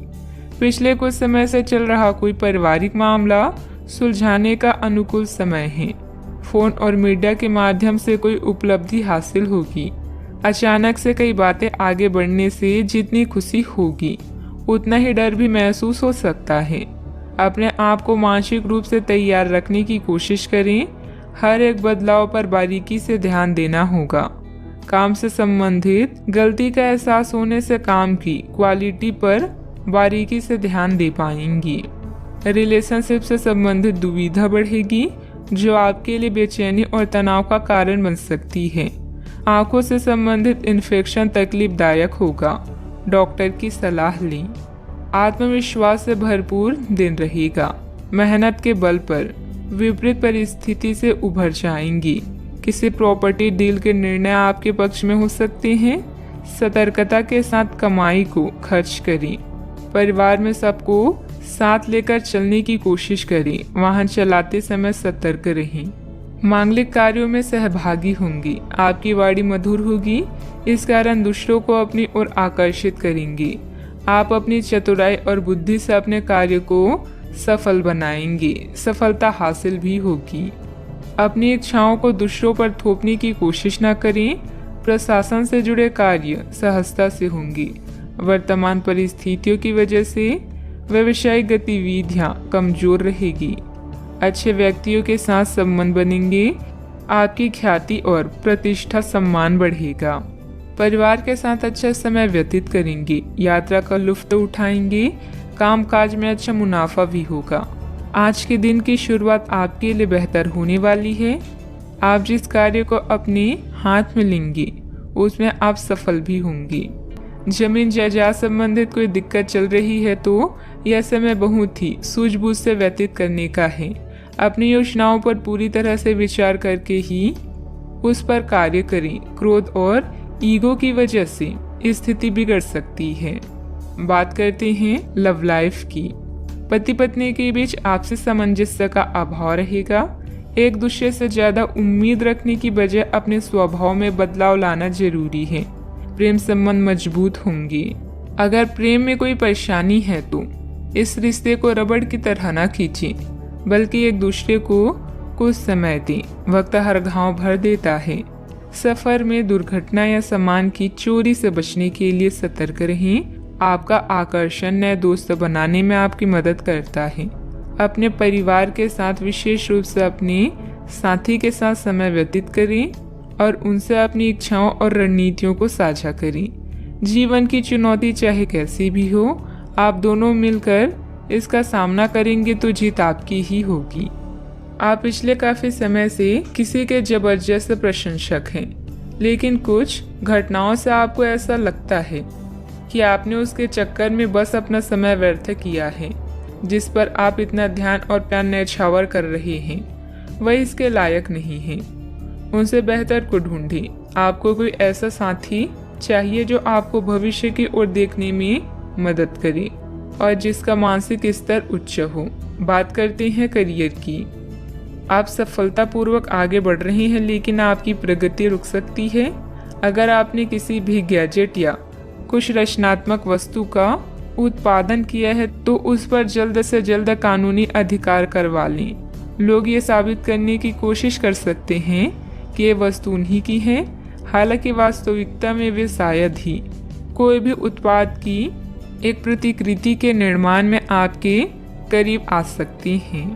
Speaker 1: पिछले कुछ समय से चल रहा कोई पारिवारिक मामला सुलझाने का अनुकूल समय है। फोन और मीडिया के माध्यम से कोई उपलब्धि हासिल होगी। अचानक से कई बातें आगे बढ़ने से जितनी खुशी होगी उतना ही डर भी महसूस हो सकता है। अपने आप को मानसिक रूप से तैयार रखने की कोशिश करें। हर एक बदलाव पर बारीकी से ध्यान देना होगा। काम से संबंधित गलती का एहसास होने से काम की क्वालिटी पर बारीकी से ध्यान दे पाएंगी। रिलेशनशिप से संबंधित दुविधा बढ़ेगी जो आपके लिए बेचैनी और तनाव का कारण बन सकती है। आंखों से संबंधित इन्फेक्शन तकलीफदायक होगा। डॉक्टर की सलाह लें। आत्मविश्वास से भरपूर दिन रहेगा। मेहनत के बल पर विपरीत परिस्थिति से उभर जाएंगी। किसी प्रॉपर्टी डील के निर्णय आपके पक्ष में हो सकते हैं। सतर्कता के साथ कमाई को खर्च करें। परिवार में सबको साथ लेकर चलने की कोशिश करें। वाहन चलाते समय सतर्क रहें। मांगलिक कार्यों में सहभागी होंगे। आपकी वाणी मधुर होगी, इस कारण दूसरों को अपनी ओर आकर्षित करेंगे। आप अपनी चतुराई और बुद्धि से अपने कार्य को सफल बनाएंगे, सफलता हासिल भी होगी। अपनी इच्छाओं को दूसरों पर थोपने की कोशिश न करें। प्रशासन से जुड़े कार्य सहजता से होंगे। वर्तमान परिस्थितियों की वजह से व्यावसायिक गतिविधियां कमजोर रहेगी। अच्छे व्यक्तियों के साथ संबंध बनेंगे। आपकी ख्याति और प्रतिष्ठा सम्मान बढ़ेगा। परिवार के साथ अच्छा समय व्यतीत करेंगे। यात्रा का लुत्फ उठाएंगे। कामकाज में अच्छा मुनाफा भी होगा। आज के दिन की शुरुआत आपके लिए बेहतर होने वाली है। आप जिस कार्य को अपने हाथ में लेंगे उसमें आप सफल भी होंगे। जमीन जायदाद संबंधित कोई दिक्कत चल रही है तो यह समय बहुत ही सूझबूझ से व्यतीत करने का है। अपनी योजनाओं पर पूरी तरह से विचार करके ही उस पर कार्य करें। क्रोध और ईगो की वजह से स्थिति बिगड़ सकती है। बात करते हैं लव लाइफ की। पति पत्नी के बीच आपसी सामंजस्य का अभाव रहेगा। एक दूसरे से ज्यादा उम्मीद रखने की बजाय अपने स्वभाव में बदलाव लाना जरूरी है। प्रेम संबंध मजबूत होंगे। अगर प्रेम में कोई परेशानी है तो इस रिश्ते को रबड़ की तरह न खींचें, बल्कि एक दूसरे को कुछ समय दें। वक्त हर घाव भर देता है। सफर में दुर्घटना या सामान की चोरी से बचने के लिए सतर्क रहें। आपका आकर्षण नए दोस्त बनाने में आपकी मदद करता है। अपने परिवार के साथ विशेष रूप से अपने साथी के साथ समय व्यतीत करें और उनसे अपनी इच्छाओं और रणनीतियों को साझा करें। जीवन की चुनौती चाहे कैसी भी हो, आप दोनों मिलकर इसका सामना करेंगे तो जीत आपकी ही होगी। आप पिछले काफी समय से किसी के जबरदस्त प्रशंसक हैं, लेकिन कुछ घटनाओं से आपको ऐसा लगता है कि आपने उसके चक्कर में बस अपना समय व्यर्थ किया है। जिस पर आप इतना ध्यान और प्यार न्यौछावर कर रहे हैं वह इसके लायक नहीं है। उनसे बेहतर को ढूंढें। आपको कोई ऐसा साथी चाहिए जो आपको भविष्य की ओर देखने में मदद करे और जिसका मानसिक स्तर उच्च हो। बात करते हैं करियर की। आप सफलतापूर्वक आगे बढ़ रहे हैं, लेकिन आपकी प्रगति रुक सकती है। अगर आपने किसी भी गैजेट या कुछ रचनात्मक वस्तु का उत्पादन किया है तो उस पर जल्द से जल्द कानूनी अधिकार करवा लें। लोग ये साबित करने की कोशिश कर सकते हैं कि ये वस्तु उन्हीं की है, हालांकि वास्तविकता में वे शायद ही कोई भी उत्पाद की एक प्रतिकृति के निर्माण में आपके करीब आ सकते हैं।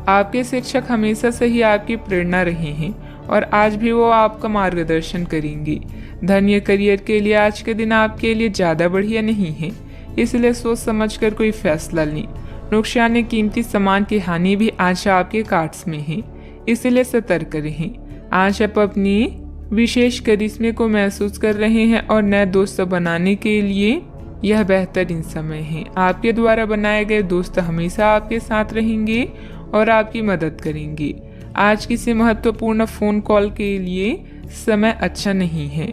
Speaker 1: आपके शिक्षक हमेशा से ही आपकी प्रेरणा रहे हैं और आज भी वो आपका मार्गदर्शन करेंगे। धन या करियर के लिए आज के दिन आपके लिए ज़्यादा बढ़िया नहीं है, इसलिए सोच समझकर कोई फैसला लें। नुकसान या कीमती सामान की हानि भी आज आपके कार्ड्स में है, इसलिए सतर्क रहें। आज आप अपनी विशेष करिश्मे को महसूस कर रहे हैं और नए दोस्त बनाने के लिए यह बेहतरीन समय है। आपके द्वारा बनाए गए दोस्त हमेशा आपके साथ रहेंगे और आपकी मदद करेंगे। आज किसी महत्वपूर्ण फोन कॉल के लिए समय अच्छा नहीं है।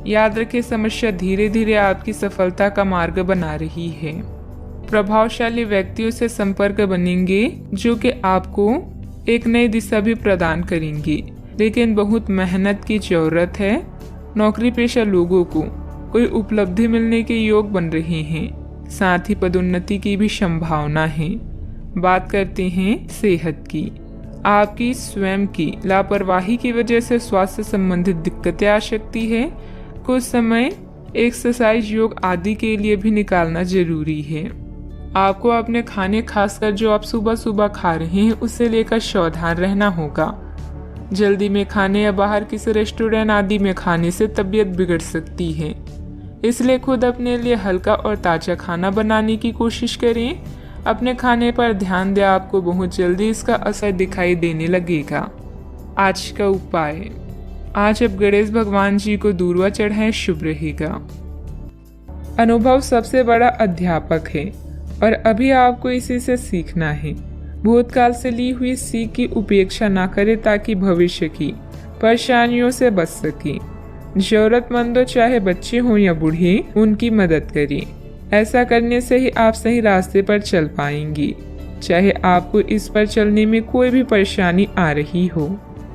Speaker 1: याद रखें, समस्या धीरे धीरे आपकी सफलता का मार्ग बना रही है। प्रभावशाली व्यक्तियों से संपर्क बनेंगे जो कि आपको एक नई दिशा भी प्रदान करेंगे, लेकिन बहुत मेहनत की जरूरत है। नौकरी पेशा लोगों को कोई उपलब्धि मिलने के योग बन रहे हैं, साथ ही पदोन्नति की भी संभावना है। बात करते हैं सेहत की। आपकी स्वयं की लापरवाही की वजह से स्वास्थ्य संबंधित दिक्कतें आ सकती है। कुछ समय एक्सरसाइज, योग आदि के लिए भी निकालना जरूरी है। आपको अपने खाने, खासकर जो आप सुबह सुबह खा रहे हैं, उससे लेकर सावधान रहना होगा। जल्दी में खाने या बाहर किसी रेस्टोरेंट आदि में खाने से तबीयत बिगड़ सकती है, इसलिए खुद अपने लिए हल्का और ताज़ा खाना बनाने की कोशिश करें। अपने खाने पर ध्यान दें, आपको बहुत जल्दी इसका असर दिखाई देने लगेगा। आज का उपाय, आज आप गणेश भगवान जी को दूर्वा चढ़ाएं, शुभ रहेगा। अनुभव सबसे बड़ा अध्यापक है और अभी आपको इसी से सीखना है। भूतकाल से ली हुई सीख की उपेक्षा ना करें ताकि भविष्य की परेशानियों से बच सके। जरूरतमंदों, चाहे बच्चे हों या बूढ़े, उनकी मदद करें। ऐसा करने से ही आप सही रास्ते पर चल पाएंगी, चाहे आपको इस पर चलने में कोई भी परेशानी आ रही हो।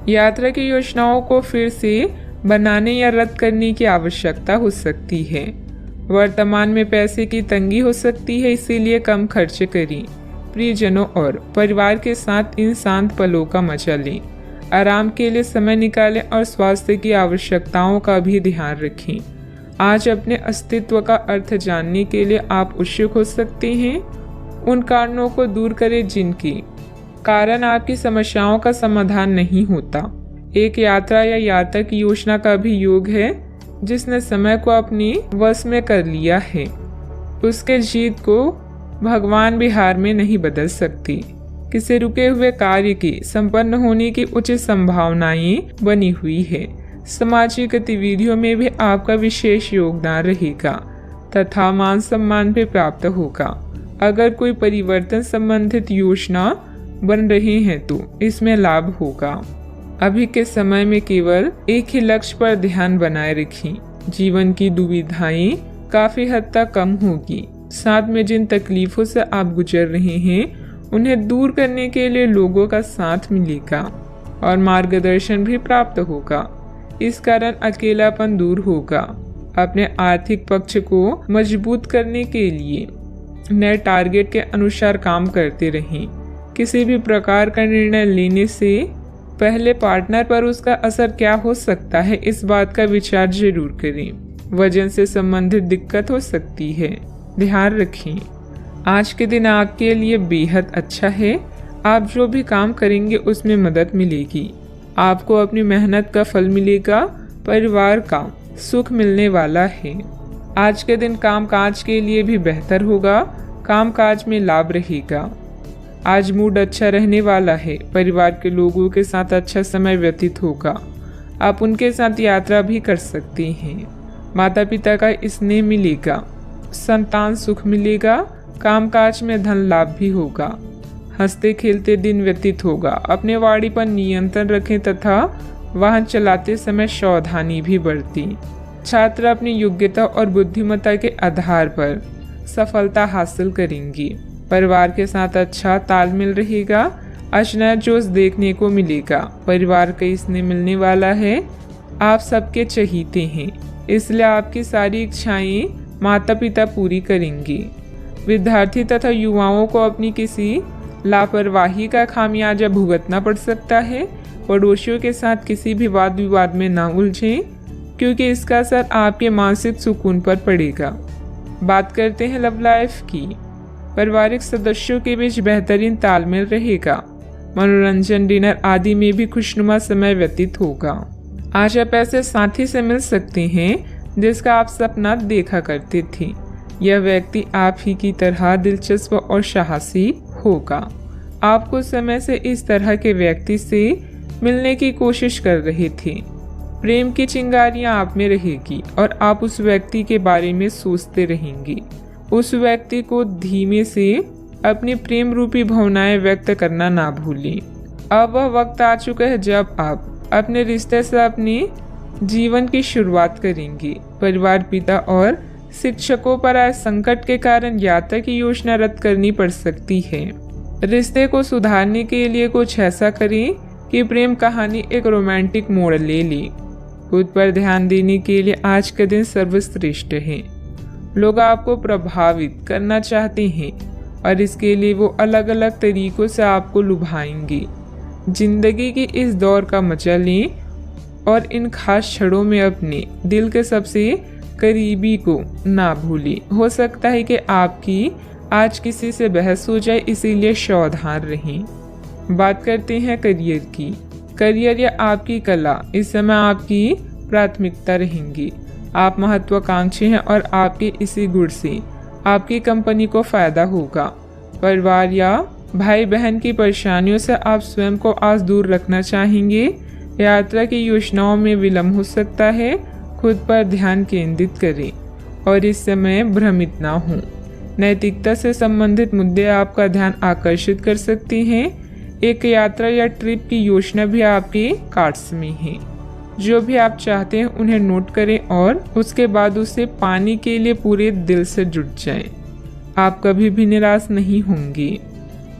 Speaker 1: यात्रा की योजनाओं को फिर से बनाने या रद्द करने की आवश्यकता हो सकती है। वर्तमान में पैसे की तंगी हो सकती है, इसीलिए कम खर्च करें। प्रियजनों और परिवार के साथ इन शांत पलों का मजा लें। आराम के लिए समय निकालें और स्वास्थ्य की आवश्यकताओं का भी ध्यान रखें। आज अपने अस्तित्व का अर्थ जानने के लिए आप उत्सुक हो सकते हैं। उन कारणों को दूर करें जिनकी कारण आपकी समस्याओं का समाधान नहीं होता। एक यात्रा या यात्रा की योजना का भी योग है जिसने समय को अपनी वश में कर लिया है। उसके जीत को भगवान भी हार में नहीं बदल सकती। किसी रुके हुए कार्य की संपन्न होने की उचित संभावनाएं बनी हुई है। सामाजिक गतिविधियों में भी आपका विशेष योगदान रहेगा तथा मान सम्मान भी प्राप्त होगा। अगर कोई परिवर्तन संबंधित योजना बन रही है तो इसमें लाभ होगा। अभी के समय में केवल एक ही लक्ष्य पर ध्यान बनाए रखें। जीवन की दुविधाएं काफी हद तक कम होगी। साथ में जिन तकलीफों से आप गुजर रहे हैं उन्हें दूर करने के लिए लोगों का साथ मिलेगा और मार्गदर्शन भी प्राप्त होगा। इस कारण अकेलापन दूर होगा। अपने आर्थिक पक्ष को मजबूत करने के लिए नए टारगेट के अनुसार काम करते रहें। किसी भी प्रकार का निर्णय लेने से पहले पार्टनर पर उसका असर क्या हो सकता है इस बात का विचार जरूर करें। वजन से संबंधित दिक्कत हो सकती है, ध्यान रखें। आज के दिन आपके लिए बेहद अच्छा है। आप जो भी काम करेंगे उसमें मदद मिलेगी। आपको अपनी मेहनत का फल मिलेगा। परिवार का सुख मिलने वाला है। आज के दिन कामकाज के लिए भी बेहतर होगा। कामकाज में लाभ रहेगा। आज मूड अच्छा रहने वाला है। परिवार के लोगों के साथ अच्छा समय व्यतीत होगा। आप उनके साथ यात्रा भी कर सकते हैं। माता पिता का स्नेह मिलेगा। संतान सुख मिलेगा। कामकाज में धन लाभ भी होगा। हंसते खेलते दिन व्यतीत होगा। अपने वाणी पर नियंत्रण रखें तथा वाहन चलाते समय सावधानी भी बरतें। छात्र अपनी योग्यता और बुद्धिमत्ता के आधार पर सफलता हासिल करेंगे। परिवार के साथ अच्छा तालमेल रहेगा। आज नया जोश देखने को मिलेगा। परिवार का स्नेह मिलने वाला है। आप सबके चहीते हैं, इसलिए आपकी सारी इच्छाएं माता पिता पूरी करेंगे। विद्यार्थी तथा युवाओं को अपनी किसी लापरवाही का खामियाजा भुगतना पड़ सकता है। पड़ोसियों के साथ किसी भी वाद विवाद में ना उलझें क्योंकि इसका असर आपके मानसिक सुकून पर पड़ेगा। बात करते हैं लव लाइफ की। पारिवारिक सदस्यों के बीच बेहतरीन तालमेल रहेगा। मनोरंजन, डिनर आदि में भी खुशनुमा समय व्यतीत होगा। आज आप ऐसे साथी से मिल सकते हैं जिसका आप सपना देखा करते थे। यह व्यक्ति आप ही की तरह दिलचस्प और साहसी होगा। आप कुछ समय से इस तरह के व्यक्ति से मिलने की कोशिश कर रहे थे। प्रेम की चिंगारियां आप में रहेगी और आप उस व्यक्ति के बारे में सोचते रहेंगे। उस व्यक्ति को धीमे से अपनी प्रेम रूपी भावनाएं व्यक्त करना ना भूलें। अब वह वक्त आ चुका है जब आप अपने रिश्ते से अपने जीवन की शुरुआत करेंगे। परिवार, पिता और शिक्षकों पर आए संकट के कारण यात्रा की योजना रद्द करनी पड़ सकती है। रिश्ते को सुधारने के लिए कुछ ऐसा करें कि प्रेम कहानी एक रोमांटिक मोड़ ले ले। खुद पर ध्यान देने के लिए आज का दिन सर्वश्रेष्ठ है। लोग आपको प्रभावित करना चाहते हैं और इसके लिए वो अलग अलग तरीकों से आपको लुभाएंगे। जिंदगी की इस दौर का मजा लें और इन खास क्षणों में अपने दिल के सबसे करीबी को ना भूलें। हो सकता है कि आपकी आज किसी से बहस हो जाए, इसीलिए सावधान रहें। बात करते हैं करियर की। करियर या आपकी कला इस समय आपकी प्राथमिकता रहेंगी। आप महत्वाकांक्षी हैं और आपके इसी गुण से आपकी कंपनी को फायदा होगा। परिवार या भाई बहन की परेशानियों से आप स्वयं को आज दूर रखना चाहेंगे। यात्रा की योजनाओं में विलंब हो सकता है। खुद पर ध्यान केंद्रित करें और इस समय भ्रमित ना हों। नैतिकता से संबंधित मुद्दे आपका ध्यान आकर्षित कर सकते हैं। एक यात्रा या ट्रिप की योजना भी आपके कार्ड्स में है। जो भी आप चाहते हैं उन्हें नोट करें और उसके बाद उसे पाने के लिए पूरे दिल से जुट जाएं। आप कभी भी निराश नहीं होंगे।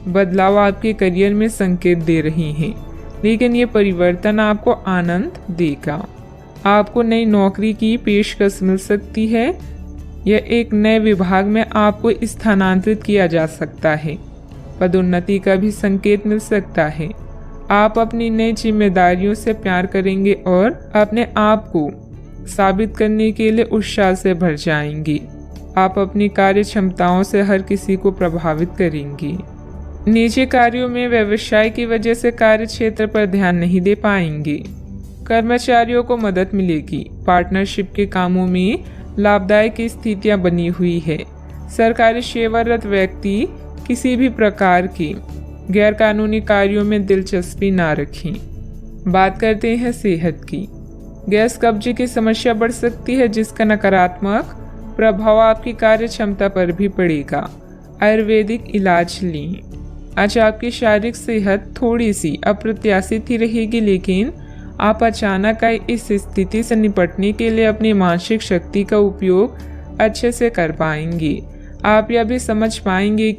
Speaker 1: बदलाव आपके करियर में संकेत दे रहे हैं, लेकिन ये परिवर्तन आपको आनंद देगा। आपको नई नौकरी की पेशकश मिल सकती है या एक नए विभाग में आपको स्थानांतरित किया जा सकता है। पदोन्नति का भी संकेत मिल सकता है। आप अपनी नई जिम्मेदारियों से प्यार करेंगे और अपने आप को साबित करने के लिए उत्साह से भर जाएंगी। आप अपनी कार्य क्षमताओं से हर किसी को प्रभावित करेंगी। निजी कार्यों में व्यवसाय की वजह से कार्य क्षेत्र पर ध्यान नहीं दे पाएंगे। कर्मचारियों को मदद मिलेगी। पार्टनरशिप के कामों में लाभदायक स्थितियां बनी हुई है। सरकारी सेवारत व्यक्ति किसी भी प्रकार की गैरकानूनी कार्यों में दिलचस्पी ना रखें। बात करते हैं सेहत की। गैस कब्जे की समस्या बढ़ सकती है, जिसका नकारात्मक प्रभाव आपकी कार्य क्षमता पर भी पड़ेगा। आयुर्वेदिक इलाज लें। आज आपकी शारीरिक सेहत थोड़ी सी अप्रत्याशित ही रहेगी, लेकिन आप अचानक आई इस स्थिति से निपटने के लिए अपनी मानसिक शक्ति का उपयोग अच्छे से कर पाएंगे। आप यह भी समझ पाएंगे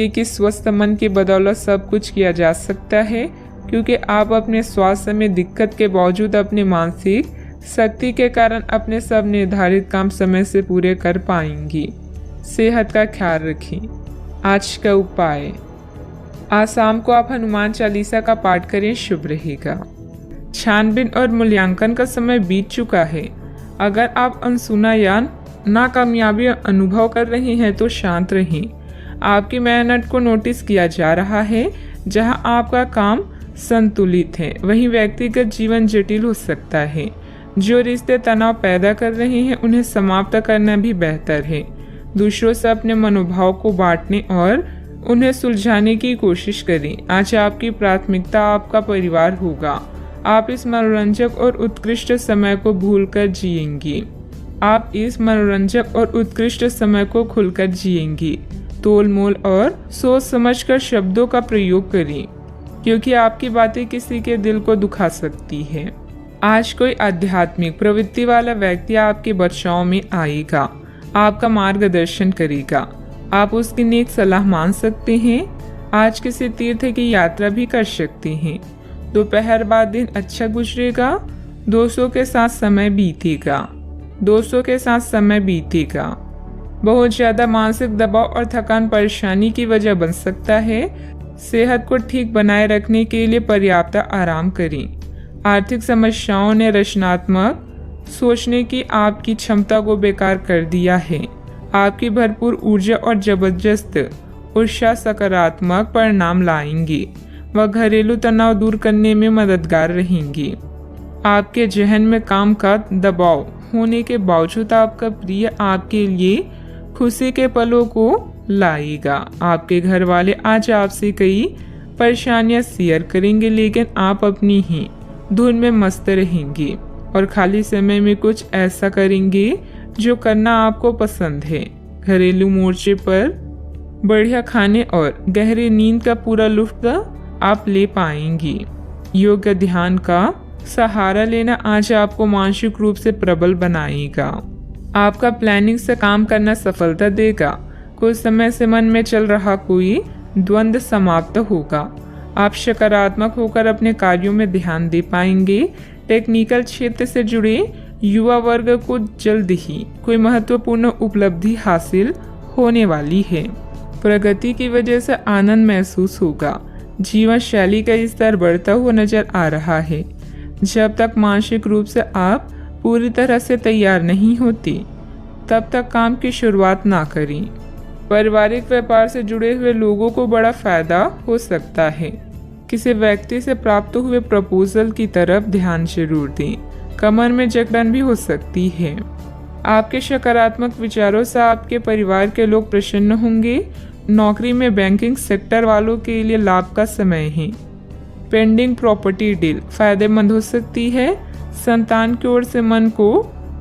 Speaker 1: कि स्वस्थ मन की बदौलत सब कुछ किया जा सकता है, क्योंकि आप अपने स्वास्थ्य में दिक्कत के बावजूद अपने मानसिक शक्ति के कारण अपने सब निर्धारित काम समय से पूरे कर पाएंगी। सेहत का ख्याल रखें। आज का उपाय, आज शाम को आप हनुमान चालीसा का पाठ करें, शुभ रहेगा। छानबीन और मूल्यांकन का समय बीत चुका है। अगर आप अनसुना या नाकामयाबी अनुभव कर रहे हैं तो शांत रहें। आपकी मेहनत को नोटिस किया जा रहा है। जहां आपका काम संतुलित है, वहीं व्यक्तिगत जीवन जटिल हो सकता है। जो रिश्ते तनाव पैदा कर रहे हैं, उन्हें समाप्त करना भी बेहतर है। दूसरों से अपने मनोभाव को बांटने और उन्हें सुलझाने की कोशिश करें। आज आपकी प्राथमिकता आपका परिवार होगा। आप इस मनोरंजक और उत्कृष्ट समय को भूलकर जिएंगी। खुलकर जिएंगी। तोल मोल और सोच समझकर शब्दों का प्रयोग करें, क्योंकि आपकी बातें किसी के दिल को दुखा सकती है। आज कोई आध्यात्मिक प्रवृत्ति वाला व्यक्ति आपके बचाव में आएगा, आपका मार्गदर्शन करेगा। आप उसकी नेक सलाह मान सकते हैं। आज किसी तीर्थ की यात्रा भी कर सकते हैं। दोपहर बाद दिन अच्छा गुजरेगा। दोस्तों के साथ समय बीतेगा। बहुत ज्यादा मानसिक दबाव और थकान परेशानी की वजह बन सकता है। सेहत को ठीक बनाए रखने के लिए पर्याप्त आराम करें। आर्थिक समस्याओं ने रचनात्मक सोचने की आपकी क्षमता को बेकार कर दिया है। आपकी भरपूर ऊर्जा और जबरदस्त उत्साह सकारात्मक परिणाम लाएंगी। वह घरेलू तनाव दूर करने में मददगार रहेंगी। आपके जहन में काम का दबाव होने के बावजूद आपका प्रिय आपके लिए खुशी के पलों को लाएगा। आपके घर वाले आज आपसे कई परेशानियां शेयर करेंगे, लेकिन आप अपनी ही धुन में मस्त रहेंगे और खाली समय में कुछ ऐसा करेंगे जो करना आपको पसंद है। घरेलू मोर्चे पर बढ़िया खाने और गहरी नींद का पूरा लुत्फ आप ले पाएंगी। योग ध्यान का सहारा लेना आज आपको मानसिक रूप से प्रबल बनाएगा। आपका प्लानिंग से काम करना सफलता देगा। कुछ समय से मन में चल रहा कोई द्वंद्व समाप्त होगा। आप सकारात्मक होकर अपने कार्यों में ध्यान दे पाएंगे। टेक्निकल क्षेत्र से जुड़े युवा वर्ग को जल्द ही कोई महत्वपूर्ण उपलब्धि हासिल होने वाली है। प्रगति की वजह से आनंद महसूस होगा। जीवन शैली का स्तर बढ़ता हुआ नजर आ रहा है। जब तक मानसिक रूप से आप पूरी तरह से तैयार नहीं होती, तब तक काम की शुरुआत ना करें। पारिवारिक व्यापार से जुड़े हुए लोगों को बड़ा फायदा हो सकता है। किसी व्यक्ति से प्राप्त हुए प्रपोजल की तरफ ध्यान जरूर दें। कमर में जकड़न भी हो सकती है। आपके सकारात्मक विचारों से आपके परिवार के लोग प्रसन्न होंगे। नौकरी में बैंकिंग सेक्टर वालों के लिए लाभ का समय है। पेंडिंग प्रॉपर्टी डील फायदेमंद हो सकती है। संतान की ओर से मन को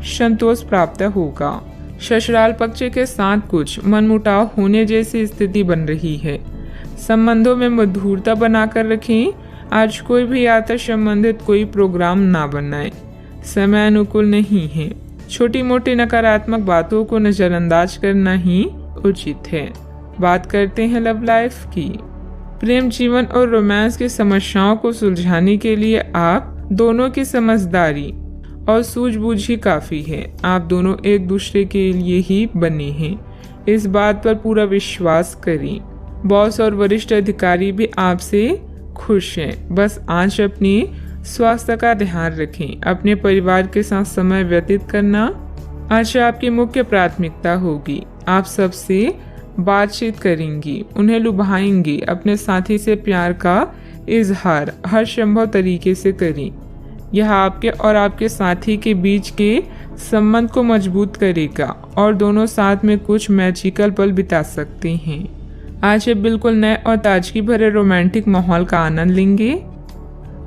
Speaker 1: संतोष प्राप्त होगा। ससुराल पक्ष के साथ कुछ मनमुटाव होने जैसी स्थिति बन रही है। संबंधों में मधुरता बनाकर रखें। आज कोई भी यात्रा संबंधित कोई प्रोग्राम ना बनाएं। समय अनुकूल नहीं है। छोटी मोटी नकारात्मक बातों को नजरअंदाज करना ही उचित है। बात करते हैं लव लाइफ की। प्रेम जीवन और रोमांस की समस्याओं को सुलझाने के लिए आप दोनों की समझदारी और सूझबूझ ही काफी है। आप दोनों एक दूसरे के लिए ही बने हैं। इस बात पर पूरा विश्वास करें। बॉस और वरिष्ठ अधिकारी भी आपसे खुश हैं। बस आज अपनी स्वास्थ्य का ध्यान रखें। अपने परिवार के साथ समय व्यतीत करना आज आपकी मुख्य प्राथमिकता होगी। आप सबसे बातचीत करेंगी, उन्हें लुभाएंगी। अपने साथी से प्यार का इजहार हर संभव तरीके से करें। यह आपके और आपके साथी के बीच के संबंध को मजबूत करेगा और दोनों साथ में कुछ मैजिकल पल बिता सकते हैं। आज ये बिल्कुल नए और ताजगी भरे रोमांटिक माहौल का आनंद लेंगे।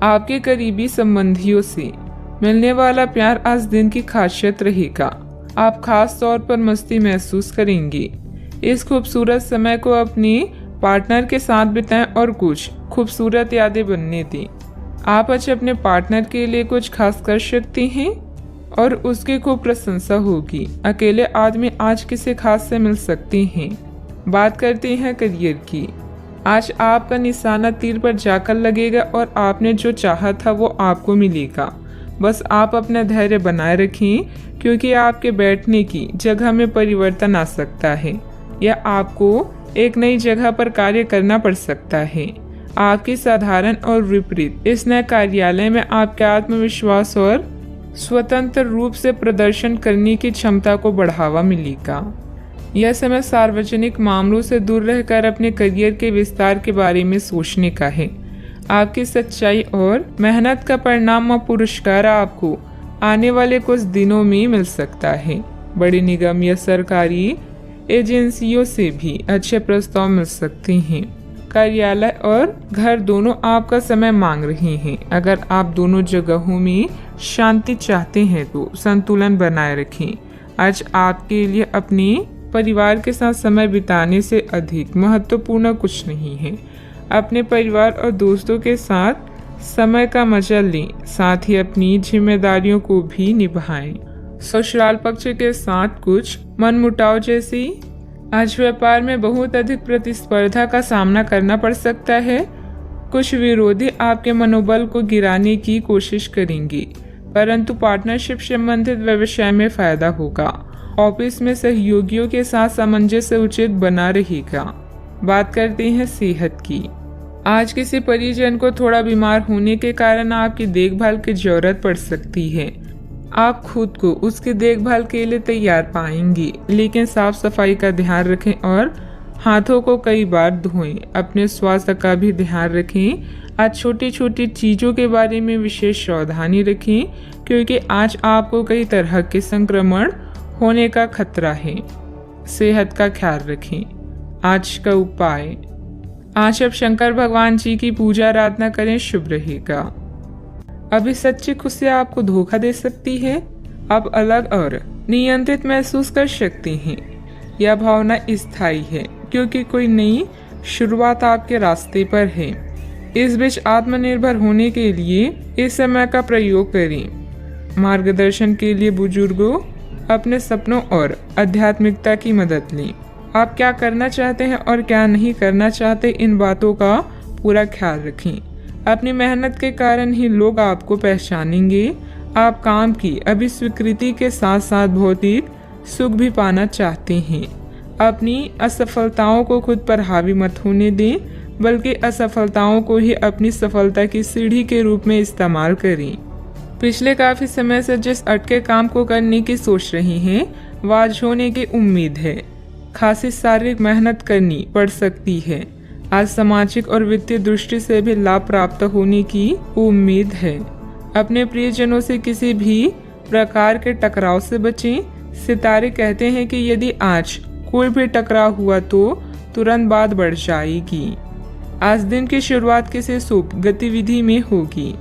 Speaker 1: आपके करीबी संबंधियों से मिलने वाला प्यार आज दिन की खासियत रहेगा। आप खास तौर पर मस्ती महसूस करेंगे। इस खूबसूरत समय को अपने पार्टनर के साथ बिताएं और कुछ खूबसूरत यादें बनने दें। आप आज अपने पार्टनर के लिए कुछ खास कर सकते हैं और उसकी खूब प्रशंसा होगी। अकेले आदमी आज किसी खास से मिल सकते हैं। बात करते हैं करियर की। आज आपका निशाना तीर पर जाकर लगेगा और आपने जो चाहा था वो आपको मिलेगा। बस आप अपना धैर्य बनाए रखें, क्योंकि आपके बैठने की जगह में परिवर्तन आ सकता है या आपको एक नई जगह पर कार्य करना पड़ सकता है। आपकी साधारण और विपरीत इस नए कार्यालय में आपके आत्मविश्वास और स्वतंत्र रूप से प्रदर्शन करने की क्षमता को बढ़ावा मिलेगा। यह समय सार्वजनिक मामलों से दूर रहकर अपने करियर के विस्तार के बारे में सोचने का है। आपकी सच्चाई और मेहनत का परिणाम और पुरस्कार आपको आने वाले कुछ दिनों में मिल सकता है। बड़ी निगम या सरकारी एजेंसियों से भी अच्छे प्रस्ताव मिल सकते हैं। कार्यालय और घर दोनों आपका समय मांग रहे हैं। अगर आप दोनों जगहों में शांति चाहते हैं तो संतुलन बनाए रखें। आज आपके लिए अपने परिवार के साथ समय बिताने से अधिक महत्वपूर्ण कुछ नहीं है। अपने परिवार और दोस्तों के साथ समय का मजा लें, साथ ही अपनी जिम्मेदारियों को भी निभाएं। ससुराल पक्ष के साथ कुछ मनमुटाव जैसी आज व्यापार में बहुत अधिक प्रतिस्पर्धा का सामना करना पड़ सकता है। कुछ विरोधी आपके मनोबल को गिराने की कोशिश करेंगे, परंतु पार्टनरशिप संबंधित व्यवसाय में फायदा होगा। ऑफिस में सहयोगियों के साथ सामंजस्य उचित बना रहेगा। बात करते हैं सेहत की। आज किसी परिजन को थोड़ा बीमार होने के कारण आपकी देखभाल की जरूरत पड़ सकती है। आप खुद को उसकी देखभाल के लिए तैयार पाएंगी, लेकिन साफ सफाई का ध्यान रखें और हाथों को कई बार धोएं। अपने स्वास्थ्य का भी ध्यान रखें। आज छोटी छोटी चीज़ों के बारे में विशेष सावधानी रखें, क्योंकि आज आपको कई तरह के संक्रमण होने का खतरा है। सेहत का ख्याल रखें। आज का उपाय, आज अब शंकर भगवान जी की पूजा आराधना करें, शुभ रहेगा। अभी सच्ची खुशी आपको धोखा दे सकती है। आप अलग और नियंत्रित महसूस कर सकते हैं। यह भावना स्थायी है, क्योंकि कोई नई शुरुआत आपके रास्ते पर है। इस बीच आत्मनिर्भर होने के लिए इस समय का प्रयोग करें। मार्गदर्शन के लिए बुजुर्गों, अपने सपनों और आध्यात्मिकता की मदद लें। आप क्या करना चाहते हैं और क्या नहीं करना चाहते, इन बातों का पूरा ख्याल रखें। अपनी मेहनत के कारण ही लोग आपको पहचानेंगे। आप काम की अभी स्वीकृति के साथ साथ भौतिक सुख भी पाना चाहते हैं। अपनी असफलताओं को खुद पर हावी मत होने दें, बल्कि असफलताओं को ही अपनी सफलता की सीढ़ी के रूप में इस्तेमाल करें। पिछले काफी समय से जिस अटके काम को करने की सोच रही हैं, वह आज होने की उम्मीद है। खासी शारीरिक मेहनत करनी पड़ सकती है। आज सामाजिक और वित्तीय दृष्टि से भी लाभ प्राप्त होने की उम्मीद है। अपने प्रियजनों से किसी भी प्रकार के टकराव से बचें। सितारे कहते हैं कि यदि आज कोई भी टकराव हुआ तो तुरंत बात बढ़ जाएगी। आज दिन की शुरुआत किसी शुभ गतिविधि में होगी।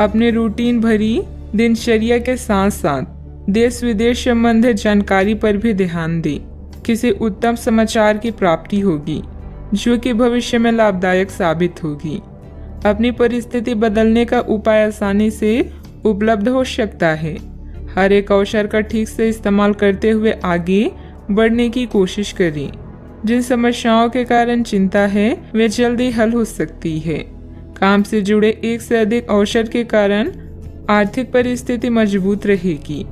Speaker 1: अपने रूटीन भरी दिनचर्या के साथ साथ देश विदेश संबंधित जानकारी पर भी ध्यान दें। किसी उत्तम समाचार की प्राप्ति होगी, जो कि भविष्य में लाभदायक साबित होगी। अपनी परिस्थिति बदलने का उपाय आसानी से उपलब्ध हो सकता है। हर एक अवसर का ठीक से इस्तेमाल करते हुए आगे बढ़ने की कोशिश करें। जिन समस्याओं के कारण चिंता है, वे जल्दी हल हो सकती है। काम से जुड़े एक से अधिक अवसर के कारण आर्थिक परिस्थिति मजबूत रहेगी।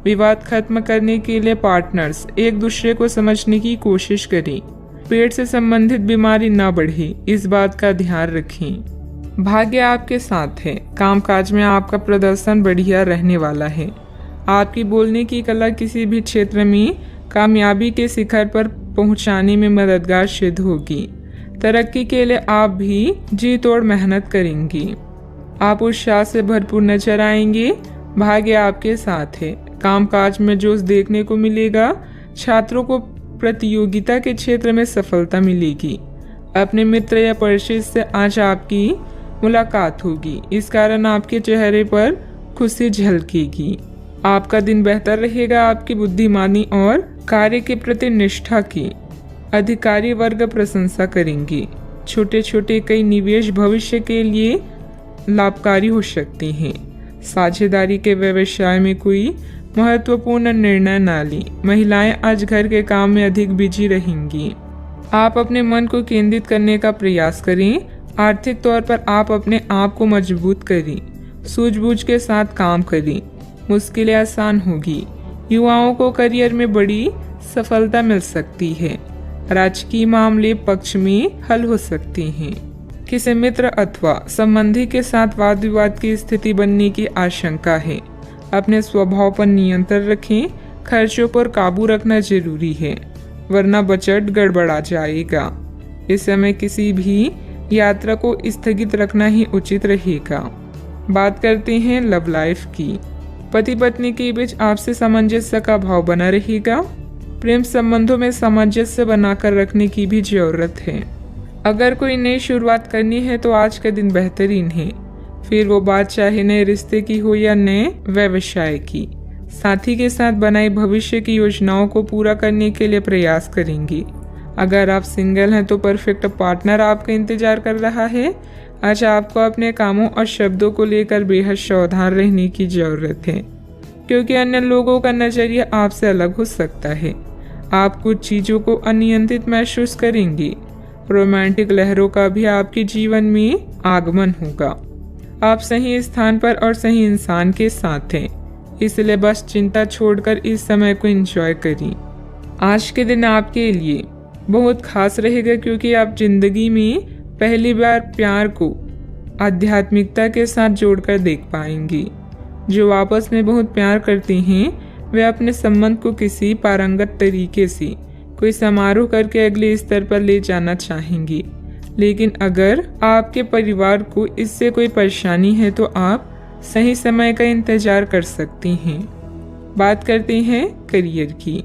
Speaker 1: विवाद खत्म करने के लिए पार्टनर्स एक दूसरे को समझने की कोशिश करें। पेट से संबंधित बीमारी न बढ़े, इस बात का ध्यान रखें। भाग्य आपके साथ है। कामकाज में आपका प्रदर्शन बढ़िया रहने वाला है। आपकी बोलने की कला किसी भी क्षेत्र में कामयाबी के शिखर पर पहुंचाने में मददगार सिद्ध होगी। तरक्की के लिए आप भी जी तोड़ मेहनत करेंगी। आप उत्साह से भरपूर नजर आएंगे। भाग्य आपके साथ है। कामकाज में जोश देखने को मिलेगा। छात्रों को प्रतियोगिता के क्षेत्र में सफलता मिलेगी। अपने मित्र या परिचित से आज आपकी मुलाकात होगी। इस कारण आपके चेहरे पर खुशी झलकेगी। आपका दिन बेहतर रहेगा। आपकी बुद्धिमानी और कार्य के प्रति निष्ठा की अधिकारी वर्ग प्रशंसा करेंगे। छोटे छोटे कई निवेश भविष्य के लिए लाभकारी हो सकते हैं। साझेदारी के व्यवसाय में कोई महत्वपूर्ण निर्णय न लें। महिलाएं आज घर के काम में अधिक बिजी रहेंगी। आप अपने मन को केंद्रित करने का प्रयास करें। आर्थिक तौर पर आप अपने आप को मजबूत करें। सूझबूझ के साथ काम करें। मुश्किलें आसान होगी। युवाओं को करियर में बड़ी सफलता मिल सकती है। राजकीय मामले पक्ष में हल हो सकते हैं। किसी मित्र अथवा संबंधी के साथ वाद विवाद की स्थिति बनने की आशंका है। अपने स्वभाव पर नियंत्रण रखें। खर्चों पर काबू रखना जरूरी है, वरना बजट गड़बड़ा जाएगा। इस समय किसी भी यात्रा को स्थगित रखना ही उचित रहेगा। बात करते हैं लव लाइफ की। पति पत्नी के बीच आपसी सामंजस्य का भाव बना रहेगा। प्रेम संबंधों में सामंजस्य बनाकर रखने की भी जरूरत है। अगर कोई नई शुरुआत करनी है तो आज का दिन बेहतरीन है। फिर वो बात चाहे नए रिश्ते की हो या नए व्यवसाय की। साथी के साथ बनाई भविष्य की योजनाओं को पूरा करने के लिए प्रयास करेंगे। अगर आप सिंगल हैं तो परफेक्ट पार्टनर आपका इंतजार कर रहा है। आज आपको अपने कामों और शब्दों को लेकर बेहद सावधान रहने की जरूरत है, क्योंकि अन्य लोगों का नजरिया आपसे अलग हो सकता है। आप कुछ चीजों को अनियंत्रित महसूस करेंगे। रोमांटिक लहरों का भी आपके जीवन में आगमन होगा। आप सही स्थान पर और सही इंसान के साथ हैं, इसलिए बस चिंता छोड़कर इस समय को एंजॉय करें। आज के दिन आपके लिए बहुत खास रहेगा, क्योंकि आप जिंदगी में पहली बार प्यार को आध्यात्मिकता के साथ जोड़कर देख पाएंगे। जो आपस में बहुत प्यार करते हैं वे अपने संबंध को किसी पारंगत तरीके से कोई समारोह करके अगले स्तर पर ले जाना चाहेंगे। लेकिन अगर आपके परिवार को इससे कोई परेशानी है तो आप सही समय का इंतजार कर सकते हैं। बात करते हैं करियर की।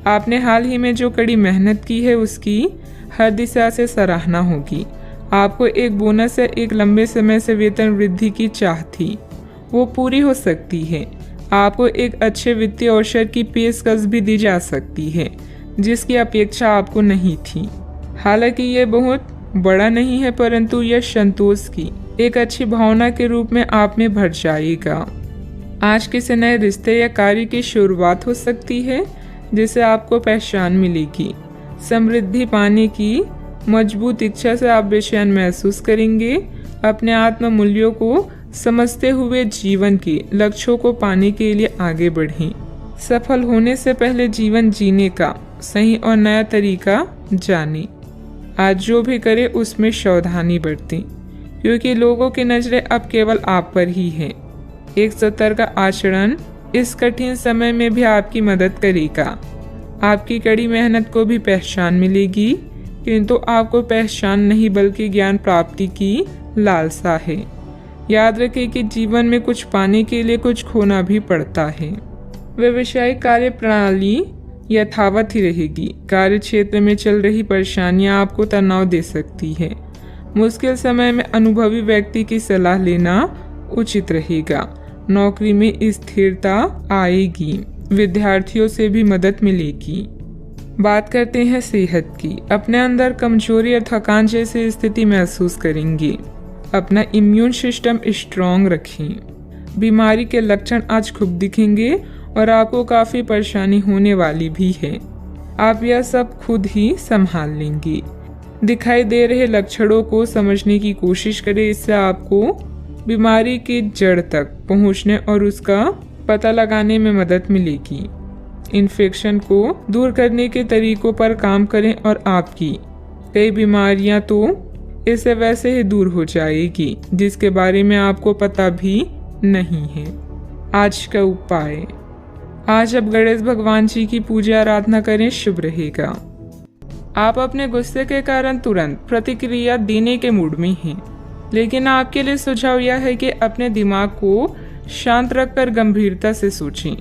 Speaker 1: आपने हाल ही में जो कड़ी मेहनत की है उसकी हर दिशा से सराहना होगी। आपको एक बोनस या एक लंबे समय से वेतन वृद्धि की चाह थी, वो पूरी हो सकती है। आपको एक अच्छे वित्तीय अवसर की पेशकश भी दी जा सकती है, जिसकी अपेक्षा आपको नहीं थी। हालांकि ये बहुत बड़ा नहीं है, परंतु यह संतोष की एक अच्छी भावना के रूप में आप में भर जाएगा। आज किसी नए रिश्ते या कार्य की शुरुआत हो सकती है, जिसे आपको पहचान मिलेगी। समृद्धि पाने की मजबूत इच्छा से आप बेचैन महसूस करेंगे। अपने आत्म मूल्यों को समझते हुए जीवन के लक्ष्यों को पाने के लिए आगे बढ़ें। सफल होने से पहले जीवन जीने का सही और नया तरीका जानें। आज जो भी करें उसमें सावधानी बरतें, क्योंकि लोगों की नजरें अब केवल आप पर ही हैं। एक सतर्क आचरण इस कठिन समय में भी आपकी मदद करेगा। आपकी कड़ी मेहनत को भी पहचान मिलेगी, किंतु आपको पहचान नहीं बल्कि ज्ञान प्राप्ति की लालसा है। याद रखें कि जीवन में कुछ पाने के लिए कुछ खोना भी पड़ता है। व्यवसायिक कार्य प्रणाली यथावत ही रहेगी। कार्य क्षेत्र में चल रही परेशानियां आपको तनाव दे सकती है। मुश्किल समय में अनुभवी व्यक्ति की सलाह लेना उचित रहेगा। नौकरी में स्थिरता आएगी। विद्यार्थियों से भी मदद मिलेगी। बात करते हैं सेहत की। अपने अंदर कमजोरी और थकान जैसी स्थिति महसूस करेंगे। अपना इम्यून सिस्टम स्ट्रॉन्ग रखें। बीमारी के लक्षण आज खूब दिखेंगे और आपको काफी परेशानी होने वाली भी है। आप यह सब खुद ही संभाल लेंगे। दिखाई दे रहे लक्षणों को समझने की कोशिश करें, इससे आपको बीमारी की जड़ तक पहुंचने और उसका पता लगाने में मदद मिलेगी। इन्फेक्शन को दूर करने के तरीकों पर काम करें और आपकी कई बीमारियां तो इससे वैसे ही दूर हो जाएगी जिसके बारे में आपको पता भी नहीं है। आज का उपाय, आज आप गणेश भगवान जी की पूजा आराधना करें, शुभ रहेगा। आप अपने गुस्से के कारण तुरंत प्रतिक्रिया देने के मूड में हैं, लेकिन आपके लिए सुझाव यह है कि अपने दिमाग को शांत रखकर गंभीरता से सोचें।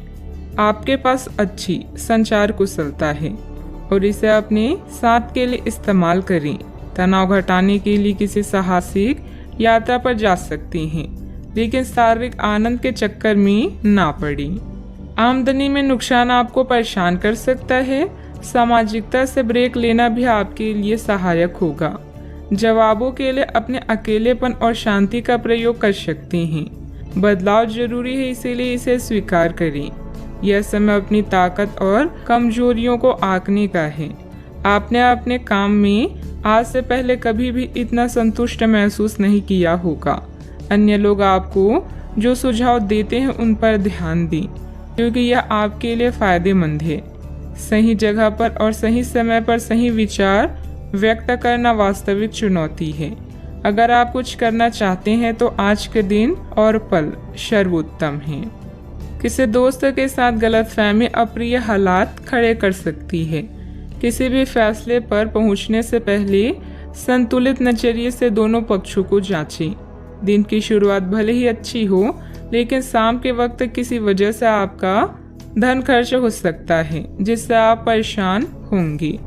Speaker 1: आपके पास अच्छी संचार कुशलता है और इसे अपने साथ के लिए इस्तेमाल करें। तनाव घटाने के लिए किसी साहसिक यात्रा पर जा सकते हैं, लेकिन शारीरिक आनंद के चक्कर में ना पड़ें। आमदनी में नुकसान आपको परेशान कर सकता है। सामाजिकता से ब्रेक लेना भी आपके लिए सहायक होगा। जवाबों के लिए अपने अकेलेपन और शांति का प्रयोग कर सकते हैं। बदलाव जरूरी है, इसीलिए इसे स्वीकार करें। यह समय अपनी ताकत और कमजोरियों को आंकने का है। आपने अपने काम में आज से पहले कभी भी इतना संतुष्ट महसूस नहीं किया होगा। अन्य लोग आपको जो सुझाव देते हैं उन पर ध्यान दें, क्योंकि यह आपके लिए फायदेमंद है। सही जगह पर और सही समय पर सही विचार व्यक्त करना वास्तविक चुनौती है। अगर आप कुछ करना चाहते हैं तो आज के दिन और पल सर्वोत्तम है। किसी दोस्त के साथ गलतफहमी अप्रिय हालात खड़े कर सकती है। किसी भी फैसले पर पहुंचने से पहले संतुलित नजरिए से दोनों पक्षों को जांचें। दिन की शुरुआत भले ही अच्छी हो, लेकिन शाम के वक्त किसी वजह से आपका धन खर्च हो सकता है जिससे आप परेशान होंगे।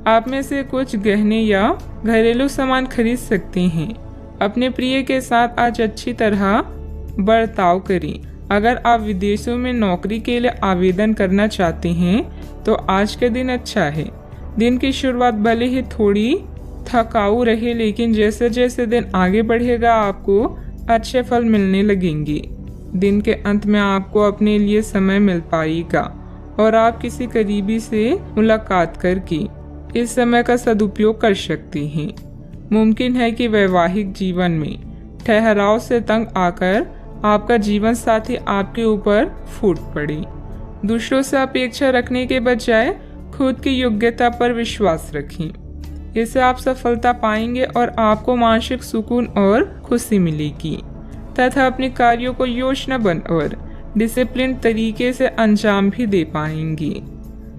Speaker 1: आप में से कुछ गहने या घरेलू सामान खरीद सकते हैं। अपने प्रिय के साथ आज अच्छी तरह बर्ताव करें। अगर आप विदेशों में नौकरी के लिए आवेदन करना चाहते हैं तो आज का दिन अच्छा है। दिन की शुरुआत भले ही थोड़ी थकाऊ रहे, लेकिन जैसे जैसे दिन आगे बढ़ेगा आपको अच्छे फल मिलने लगेंगे। दिन के अंत में आपको अपने लिए समय मिल पाएगा और आप किसी करीबी से मुलाकात करके इस समय का सदुपयोग कर सकते हैं। मुमकिन है कि वैवाहिक जीवन में ठहराव से तंग आकर आपका जीवन साथी आपके ऊपर फूट पड़े। दूसरों से अपेक्षा रखने के बजाय खुद की योग्यता पर विश्वास रखें। इससे आप सफलता पाएंगे और आपको मानसिक सुकून और खुशी मिलेगी तथा अपने कार्यों को योजनाबद्ध और डिसिप्लिन तरीके से अंजाम भी दे पाएंगे।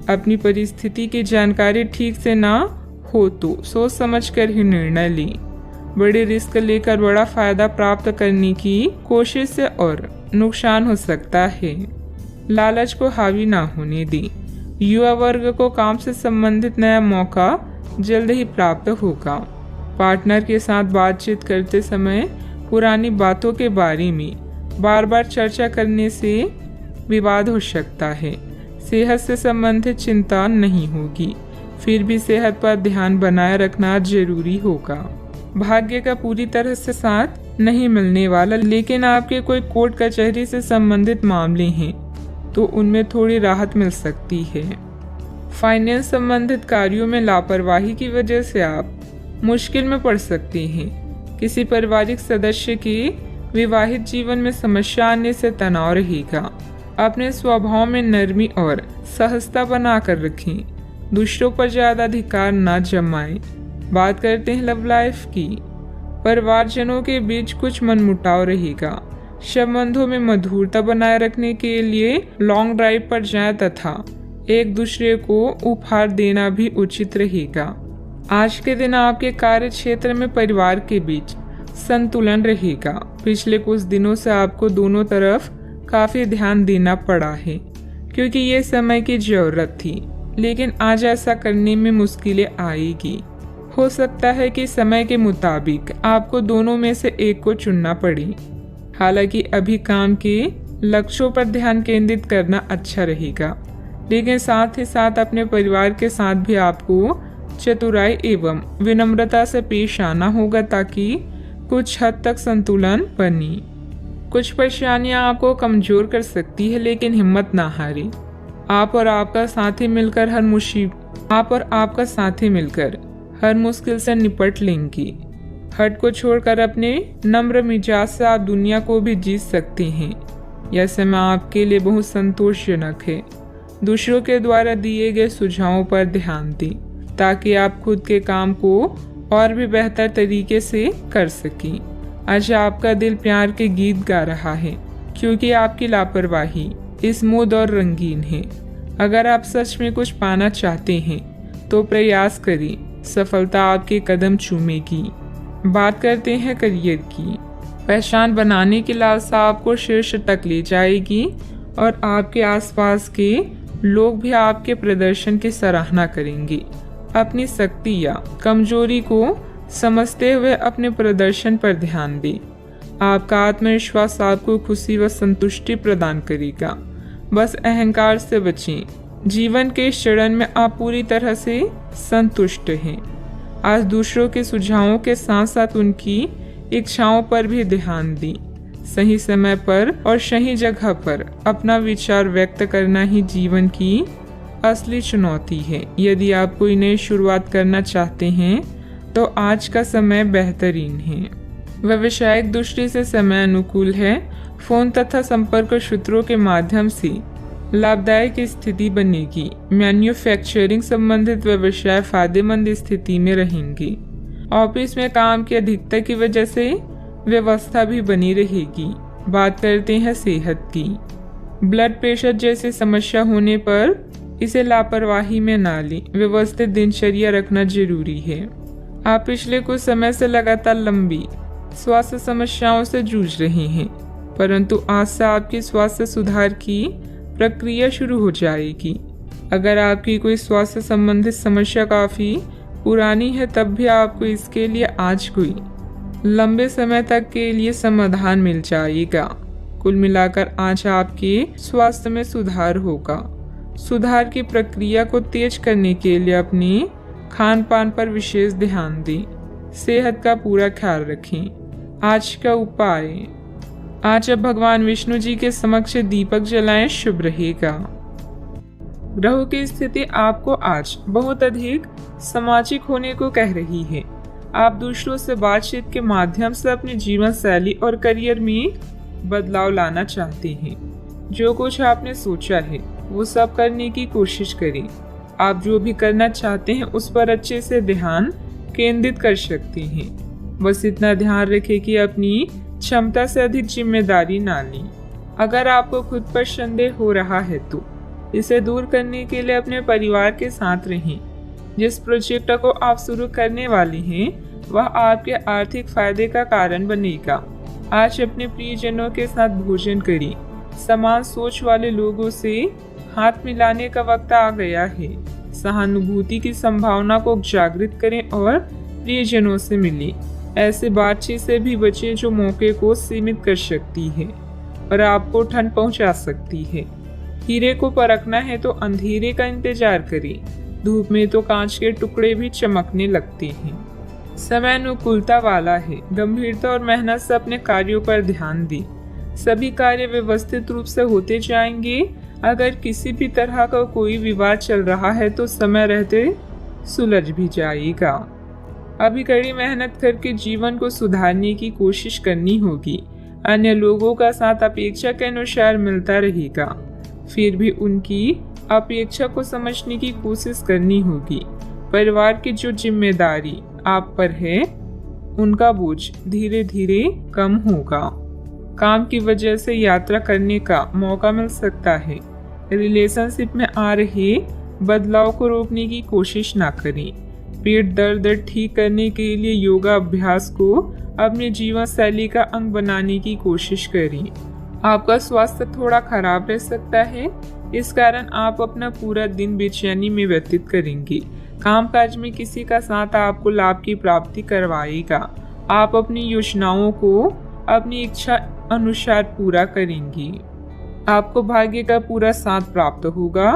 Speaker 1: अपनी परिस्थिति की जानकारी ठीक से ना हो तो सोच समझकर ही निर्णय लें। बड़े रिस्क लेकर बड़ा फायदा प्राप्त करने की कोशिश से और नुकसान हो सकता है। लालच को हावी ना होने दें। युवा वर्ग को काम से संबंधित नया मौका जल्द ही प्राप्त होगा। पार्टनर के साथ बातचीत करते समय पुरानी बातों के बारे में बार बार चर्चा करने से विवाद हो सकता है। सेहत से संबंधित चिंता नहीं होगी, फिर भी सेहत पर ध्यान बनाए रखना जरूरी होगा। भाग्य का पूरी तरह से साथ नहीं मिलने वाला, लेकिन आपके कोई कोर्ट कचहरी से संबंधित मामले हैं तो उनमें थोड़ी राहत मिल सकती है। फाइनेंस संबंधित कार्यों में लापरवाही की वजह से आप मुश्किल में पड़ सकते हैं। किसी पारिवारिक सदस्य के विवाहित जीवन में समस्या आने से तनाव रहेगा। अपने स्वभाव में नरमी और सहजता बनाकर रखें। दूसरों पर ज्यादा अधिकार न जमाएं। बात करते हैं लव लाइफ की। परिवारजनों के बीच कुछ मनमुटाव रहेगा। संबंधों में मधुरता बनाए रखने के लिए लॉन्ग ड्राइव पर जाएं तथा एक दूसरे को उपहार देना भी उचित रहेगा। आज के दिन आपके कार्य क्षेत्र में परिवार के बीच संतुलन रहेगा। पिछले कुछ दिनों से आपको दोनों तरफ काफी ध्यान देना पड़ा है क्योंकि ये समय की जरूरत थी, लेकिन आज ऐसा करने में मुश्किलें आएगी। हो सकता है कि समय के मुताबिक आपको दोनों में से एक को चुनना पड़े। हालांकि अभी काम के लक्ष्यों पर ध्यान केंद्रित करना अच्छा रहेगा, लेकिन साथ ही साथ अपने परिवार के साथ भी आपको चतुराई एवं विनम्रता से पेश आना होगा ताकि कुछ हद तक संतुलन बने। कुछ परेशानियां आपको कमजोर कर सकती है, लेकिन हिम्मत ना हारें। आप और आपका साथी मिलकर हर मुश्किल से निपट लेंगे। हट को छोड़कर अपने नम्र मिजाज से आप दुनिया को भी जीत सकते हैं। यह समय आपके लिए बहुत संतोषजनक है। दूसरों के द्वारा दिए गए सुझावों पर ध्यान दें ताकि आप खुद के काम को और भी बेहतर तरीके से कर सकें। आज आपका दिल प्यार के गीत गा रहा है क्योंकि आपकी लापरवाही स्मूद और रंगीन है। अगर आप सच में कुछ पाना चाहते हैं तो प्रयास करें, सफलता आपके कदम चूमेगी। बात करते हैं करियर की। पहचान बनाने की लालसा आपको शीर्ष तक ले जाएगी और आपके आसपास के लोग भी आपके प्रदर्शन की सराहना करेंगे। अपनी शक्ति या कमजोरी को समझते हुए अपने प्रदर्शन पर ध्यान दें। आपका आत्मविश्वास आपको खुशी व संतुष्टि प्रदान करेगा। बस अहंकार से बचें। जीवन के इस चरण में आप पूरी तरह से संतुष्ट हैं। आज दूसरों के सुझावों के साथ साथ उनकी इच्छाओं पर भी ध्यान दें। सही समय पर और सही जगह पर अपना विचार व्यक्त करना ही जीवन की असली चुनौती है। यदि आप कोई नई शुरुआत करना चाहते हैं तो आज का समय बेहतरीन है। व्यावसायिक दृष्टि से समय अनुकूल है। फोन तथा संपर्क सूत्रों के माध्यम से लाभदायक स्थिति बनेगी। मैन्युफैक्चरिंग संबंधित व्यवसाय फायदेमंद स्थिति में रहेंगे। ऑफिस में काम की अधिकता की वजह से व्यवस्था भी बनी रहेगी। बात करते हैं सेहत की। ब्लड प्रेशर जैसी समस्या होने पर इसे लापरवाही में ना लें। व्यवस्थित दिनचर्या रखना जरूरी है। आप पिछले कुछ समय से लगातार लंबी स्वास्थ्य समस्याओं से जूझ रहे हैं, परंतु आज से आपकी स्वास्थ्य सुधार की प्रक्रिया शुरू हो जाएगी। अगर आपकी कोई स्वास्थ्य संबंधित समस्या काफी पुरानी है तब भी आपको इसके लिए आज कोई लंबे समय तक के लिए समाधान मिल जाएगा। कुल मिलाकर आज आपके स्वास्थ्य में सुधार होगा। सुधार की प्रक्रिया को तेज करने के लिए अपने खान पान पर विशेष ध्यान दें। सेहत का पूरा ख्याल रखें। आज का उपाय, आज अब भगवान विष्णु जी के समक्ष दीपक जलाएं, शुभ रहेगा। ग्रहों की स्थिति आपको आज बहुत अधिक सामाजिक होने को कह रही है। आप दूसरों से बातचीत के माध्यम से अपनी जीवन शैली और करियर में बदलाव लाना चाहते हैं। जो कुछ आपने सोचा है वो सब करने की कोशिश करें। आप जो भी करना चाहते हैं उस पर अच्छे से ध्यान केंद्रित कर सकते हैं। बस इतना ध्यान रखें कि अपनी क्षमता से अधिक जिम्मेदारी ना लें। अगर आपको खुद पर संदेह हो रहा है तो इसे दूर करने के लिए अपने परिवार के साथ रहें। जिस प्रोजेक्ट को आप शुरू करने वाले हैं वह आपके आर्थिक फायदे का कारण बनेगा। आज अपने प्रियजनों के साथ भोजन करें। समान सोच वाले लोगों से हाथ मिलाने का वक्त आ गया है। सहानुभूति की संभावना को जागृत करें और प्रियजनों से मिलें। ऐसे बातचीत से भी बचें जो मौके को सीमित कर सकती है और आपको ठंड पहुंचा सकती है। हीरे को परखना है तो अंधेरे का इंतजार करें। धूप में तो कांच के टुकड़े भी चमकने लगते हैं। समय अनुकूलता वाला है। गंभीरता और मेहनत से अपने कार्यों पर ध्यान दें। सभी कार्य व्यवस्थित रूप से होते जाएंगे। अगर किसी भी तरह का कोई विवाद चल रहा है तो समय रहते सुलझ भी जाएगा। अभी कड़ी मेहनत करके जीवन को सुधारने की कोशिश करनी होगी। अन्य लोगों का साथ अपेक्षा के अनुसार मिलता रहेगा, फिर भी उनकी अपेक्षा को समझने की कोशिश करनी होगी। परिवार की जो जिम्मेदारी आप पर है उनका बोझ धीरे धीरे कम होगा। काम की वजह से यात्रा करने का मौका मिल सकता है। रिलेशनशिप में आ रहे बदलाव को रोकने की कोशिश ना करें। पेट दर्द ठीक करने के लिए योगा अभ्यास को अपने जीवन शैली का अंग बनाने की कोशिश करें। आपका स्वास्थ्य थोड़ा खराब रह सकता है, इस कारण आप अपना पूरा दिन बेचैनी में व्यतीत करेंगे। कामकाज में किसी का साथ आपको लाभ की प्राप्ति करवाएगा। आप अपनी योजनाओं को अपनी इच्छा अनुसार पूरा करेंगी। आपको भाग्य का पूरा साथ प्राप्त होगा।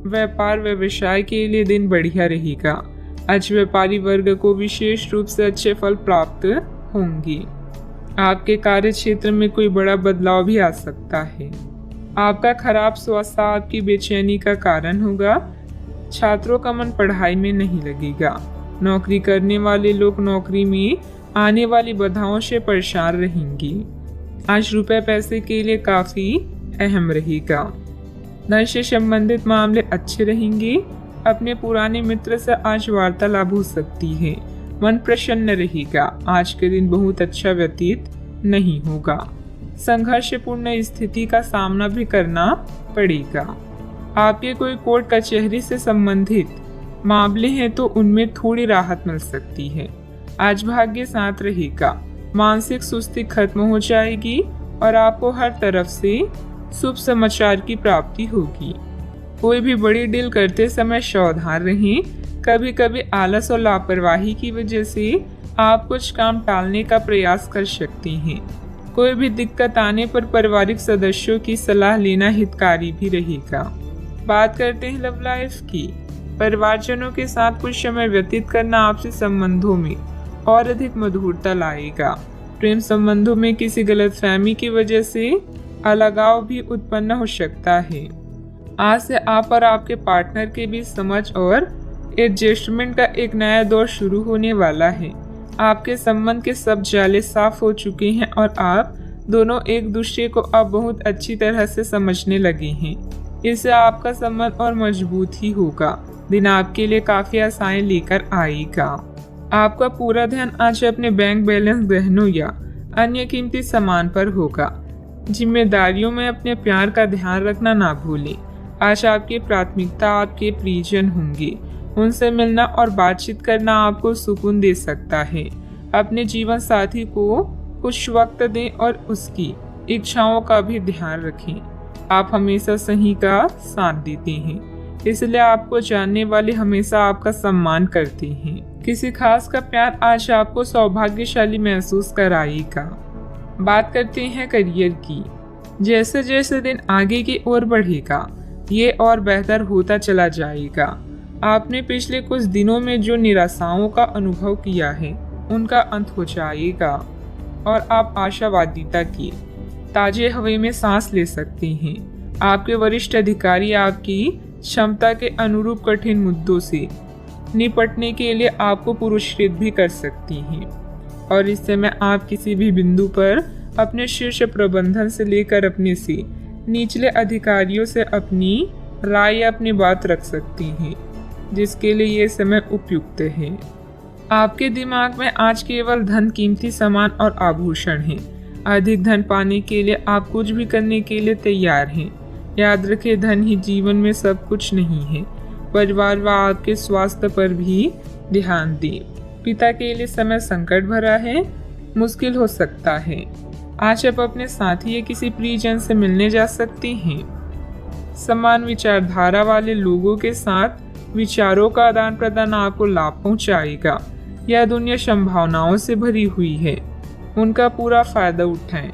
Speaker 1: व्यापार व्यवसाय के लिए दिन बढ़िया रहेगा। आज व्यापारी वर्ग को विशेष रूप से अच्छे फल प्राप्त होंगे। आपके कार्य क्षेत्र में कोई बड़ा बदलाव भी आ सकता है। आपका खराब स्वास्थ्य आपकी बेचैनी का कारण होगा। छात्रों का मन पढ़ाई में नहीं लगेगा। नौकरी करने वाले लोग नौकरी में आने वाली बाधाओं से परेशान रहेंगे। आज रुपए पैसे के लिए काफी अहम रहेगा। धन से संबंधित मामले अच्छे रहेंगे। अपने पुराने मित्र से आज वार्तालाप हो सकती है। मन प्रसन्न रहेगा। आज के दिन बहुत अच्छा व्यतीत नहीं होगा। संघर्षपूर्ण स्थिति का सामना भी करना पड़ेगा। आपके कोई कोर्ट कचहरी से संबंधित मामले हैं तो उनमें थोड़ी राहत मिल सकती है। आज भाग्य साथ रहेगा। मानसिक सुस्ती खत्म हो जाएगी और आपको हर तरफ से शुभ समाचार की प्राप्ति होगी। कोई भी बड़ी डील करते समय सावधान रहें। कभी कभी आलस और लापरवाही की वजह से आप कुछ काम टालने का प्रयास कर सकते हैं। कोई भी दिक्कत आने पर पारिवारिक सदस्यों की सलाह लेना हितकारी भी रहेगा। बात करते हैं लव लाइफ की। परिवारजनों के साथ कुछ समय व्यतीत करना आपसी संबंधों में और अधिक मधुरता लाएगा। प्रेम संबंधों में किसी गलतफहमी की वजह से अलगाव भी उत्पन्न हो सकता है। आज से आप और आपके पार्टनर के बीच समझ और एडजस्टमेंट का एक नया दौर शुरू होने वाला है। आपके संबंध के सब जाले साफ हो चुके हैं और आप दोनों एक दूसरे को अब बहुत अच्छी तरह से समझने लगे हैं। इससे आपका संबंध और मजबूत ही होगा। दिन आपके लिए काफी आशाएं लेकर आएगा। आपका पूरा ध्यान आज अपने बैंक बैलेंस, गहनों या अन्य कीमती सामान पर होगा। जिम्मेदारियों में अपने प्यार का ध्यान रखना ना भूलें। आज आपकी प्राथमिकता आपके प्रियजन होंगे। उनसे मिलना और बातचीत करना आपको सुकून दे सकता है। अपने जीवन साथी को कुछ वक्त दें और उसकी इच्छाओं का भी ध्यान रखें। आप हमेशा सही का साथ देते हैं, इसलिए आपको जानने वाले हमेशा आपका सम्मान करते हैं। किसी खास का प्यार आज आपको सौभाग्यशाली महसूस कराएगा। बात करते हैं करियर की। जैसे जैसे दिन आगे की ओर बढ़ेगा, ये और बेहतर होता चला जाएगा। आपने पिछले कुछ दिनों में जो निराशाओं का अनुभव किया है, उनका अंत हो जाएगा और आप आशावादिता की ताजे हवा में सांस ले सकते हैं। आपके वरिष्ठ अधिकारी आपकी क्षमता के अनुरूप कठिन मुद्दों से निपटने के लिए आपको पुरस्कृत भी कर सकती हैं और इस समय आप किसी भी बिंदु पर अपने शीर्ष प्रबंधन से लेकर अपने से निचले अधिकारियों से अपनी राय या अपनी बात रख सकती हैं, जिसके लिए ये समय उपयुक्त है। आपके दिमाग में आज केवल धन, कीमती सामान और आभूषण हैं। अधिक धन पाने के लिए आप कुछ भी करने के लिए तैयार हैं। याद रखें, धन ही जीवन में सब कुछ नहीं है। परिवार व आपके स्वास्थ्य पर भी ध्यान दें। पिता के लिए समय संकट भरा है, मुश्किल हो सकता है। आज आप अपने साथी या किसी प्रियजन से मिलने जा सकते हैं। समान विचारधारा वाले लोगों के साथ विचारों का आदान प्रदान आपको लाभ पहुंचाएगा। यह दुनिया संभावनाओं से भरी हुई है, उनका पूरा फायदा उठाएं।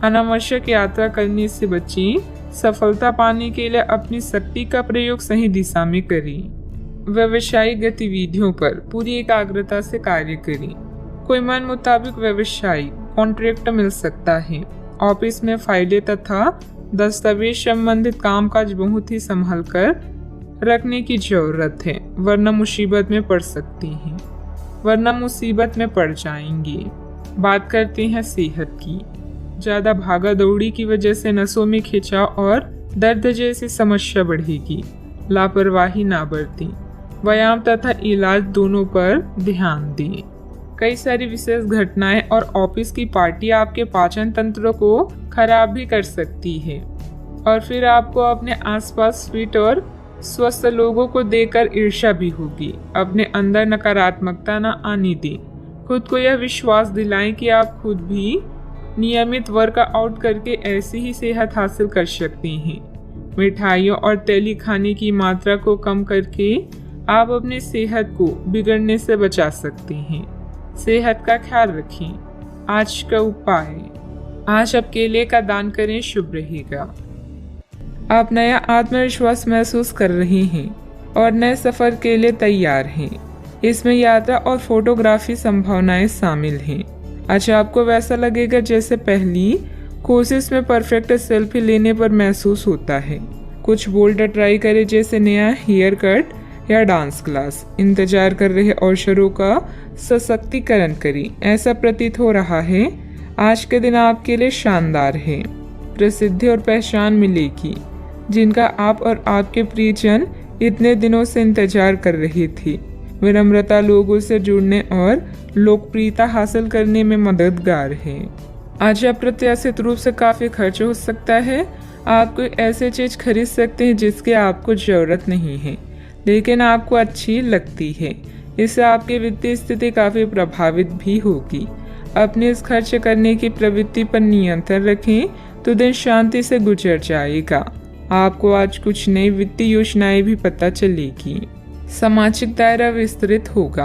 Speaker 1: अनावश्यक यात्रा करने से बचें। सफलता पाने के लिए अपनी शक्ति का प्रयोग सही दिशा में करें। व्यवसायिक गतिविधियों पर पूरी एकाग्रता से कार्य करें। कोई मन मुताबिक व्यवसायिक कॉन्ट्रैक्ट मिल सकता है। ऑफिस में फाइलें तथा दस्तावेज संबंधित कामकाज बहुत ही संभल कर रखने की जरूरत है, वरना मुसीबत में पड़ जाएंगे। बात करते हैं सेहत की। ज्यादा भागा दौड़ी की वजह से नसों में खिंचाव और दर्द जैसी समस्या बढ़ेगी। लापरवाही ना बरतें। व्यायाम तथा इलाज दोनों पर ध्यान दें। कई सारी विशेष घटनाएं और ऑफिस की पार्टी आपके पाचन तंत्र को खराब भी कर सकती है और फिर आपको अपने आसपास फिट और स्वस्थ लोगों को देखकर ईर्ष्या भी होगी। अपने अंदर नकारात्मकता न आने दें। खुद को यह विश्वास दिलाएं कि आप खुद भी नियमित वर्कआउट करके ऐसी ही सेहत हासिल कर सकते हैं। मिठाइयों और तेली खाने की मात्रा को कम करके आप अपनी सेहत को बिगड़ने से बचा सकते हैं। सेहत का ख्याल रखें। आज का उपाय, आज आप केले का दान करें, शुभ रहेगा। आप नया आत्मविश्वास महसूस कर रहे हैं और नए सफर के लिए तैयार हैं। इसमें यात्रा और फोटोग्राफी संभावनाएं शामिल हैं। आज आपको वैसा लगेगा जैसे पहली कोशिश में परफेक्ट सेल्फी लेने पर महसूस होता है। कुछ बोल्ड ट्राई करें, जैसे नया हेयर कट या डांस क्लास। इंतजार कर रहे अवसरों का सशक्तिकरण करें। ऐसा प्रतीत हो रहा है आज के दिन आपके लिए शानदार है। प्रसिद्धि और पहचान मिलेगी, जिनका आप और आपके प्रियजन इतने दिनों से इंतजार कर रहे थे। विनम्रता लोगों से जुड़ने और लोकप्रियता हासिल करने में मददगार है। आज अप्रत्याशित रूप से काफ़ी खर्च हो सकता है। आप कोई ऐसी चीज़ खरीद सकते हैं जिसकी आपको ज़रूरत नहीं है, लेकिन आपको अच्छी लगती है। इससे आपकी वित्तीय स्थिति काफ़ी प्रभावित भी होगी। अपने इस खर्च करने की प्रवृत्ति पर नियंत्रण रखें तो दिन शांति से गुजर जाएगा। आपको आज कुछ नई वित्तीय योजनाएं भी पता चलेगी। सामाजिक दायरा विस्तृत होगा।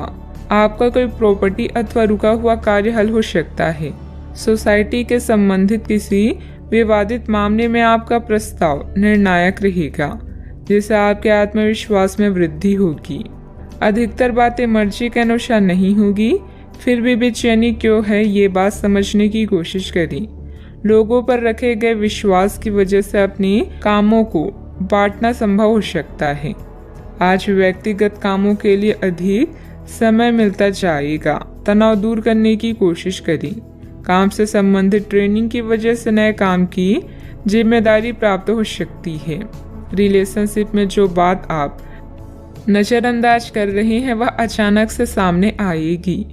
Speaker 1: आपका कोई प्रॉपर्टी अथवा रुका हुआ कार्य हल हो सकता है। सोसाइटी के संबंधित किसी विवादित मामले में आपका प्रस्ताव निर्णायक रहेगा, जिससे आपके आत्मविश्वास में वृद्धि होगी। अधिकतर बातें मर्जी के अनुसार नहीं होगी, फिर भी बेचैनी क्यों है ये बात समझने की कोशिश करें। लोगों पर रखे गए विश्वास की वजह से अपने कामों को बांटना संभव हो सकता है। आज व्यक्तिगत कामों के लिए अधिक समय मिलता जाएगा। तनाव दूर करने की कोशिश करें। काम से संबंधित ट्रेनिंग की वजह से नए काम की जिम्मेदारी प्राप्त हो सकती है। रिलेशनशिप में जो बात आप नजरअंदाज कर रहे हैं वह अचानक से सामने आएगी।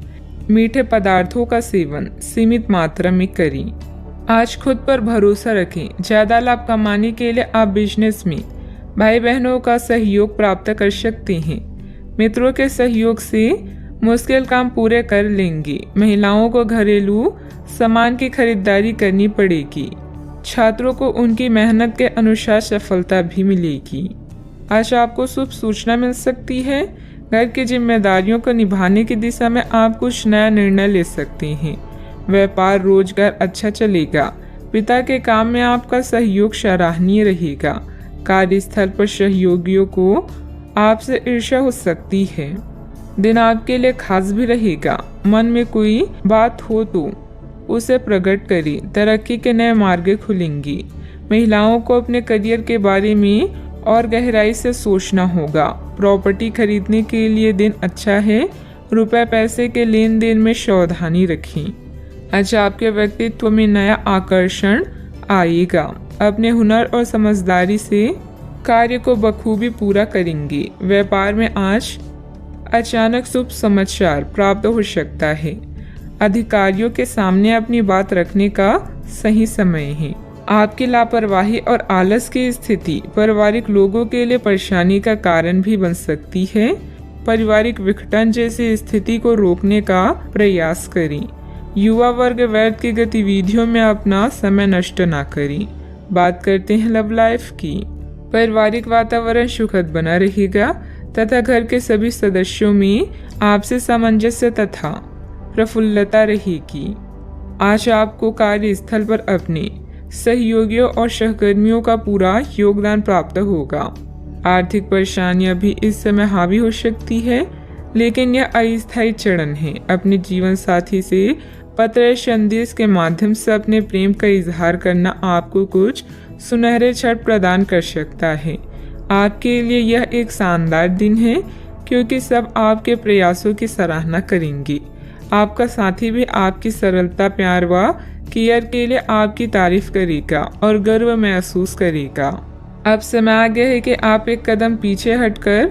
Speaker 1: मीठे पदार्थों का सेवन सीमित मात्रा में करें। आज खुद पर भरोसा रखें। ज़्यादा लाभ कमाने के लिए आप बिजनेस में भाई बहनों का सहयोग प्राप्त कर सकते हैं। मित्रों के सहयोग से मुश्किल काम पूरे कर लेंगे। महिलाओं को घरेलू सामान की खरीदारी करनी पड़ेगी। छात्रों को उनकी मेहनत के अनुसार सफलता भी मिलेगी। आज आपको शुभ सूचना मिल सकती है। घर की जिम्मेदारियों को निभाने की दिशा में आप कुछ नया निर्णय ले सकते हैं। व्यापार रोजगार अच्छा चलेगा। पिता के काम में आपका सहयोग सराहनीय रहेगा। कार्यस्थल पर सहयोगियों को आपसे ईर्ष्या हो सकती है। दिन आपके लिए खास भी रहेगा। मन में कोई बात हो तो उसे प्रकट करें। तरक्की के नए मार्ग खुलेंगे। महिलाओं को अपने करियर के बारे में और गहराई से सोचना होगा। प्रॉपर्टी खरीदने के लिए दिन अच्छा है। रुपए पैसे के लेन देन में सावधानी रखें। आज आपके व्यक्तित्व में नया आकर्षण आएगा। अपने हुनर और समझदारी से कार्य को बखूबी पूरा करेंगे। व्यापार में आज अचानक शुभ समाचार प्राप्त हो सकता है। अधिकारियों के सामने अपनी बात रखने का सही समय है। आपकी लापरवाही और आलस की स्थिति पारिवारिक लोगों के लिए परेशानी का कारण भी बन सकती है। पारिवारिक विघटन जैसी स्थिति को रोकने का प्रयास करें। युवा वर्ग व्यर्थ की गतिविधियों में अपना समय नष्ट ना करें। बात करते हैं लव लाइफ की। पारिवारिक वातावरण सुखद बना रहेगा तथा घर के सभी सदस्यों में आपसे सामंजस्य तथा प्रफुल्लता रहेगी। आज आपको कार्यस्थल पर अपने सहयोगियों और सहकर्मियों का पूरा योगदान प्राप्त होगा। आर्थिक परेशानियां भी इस समय हावी हो सकती है, लेकिन यह अस्थायी चरण है। अपने जीवन साथी से पत्र संदेश के माध्यम से अपने प्रेम का इजहार करना आपको कुछ सुनहरे क्षण प्रदान कर सकता है। आपके लिए यह एक शानदार दिन है, क्योंकि सब आपके प्रयासों की सराहना करेंगे। आपका साथी भी आपकी सरलता, प्यार व केयर के लिए आपकी तारीफ करेगा और गर्व महसूस करेगा। अब समय आ गया है कि आप एक कदम पीछे हटकर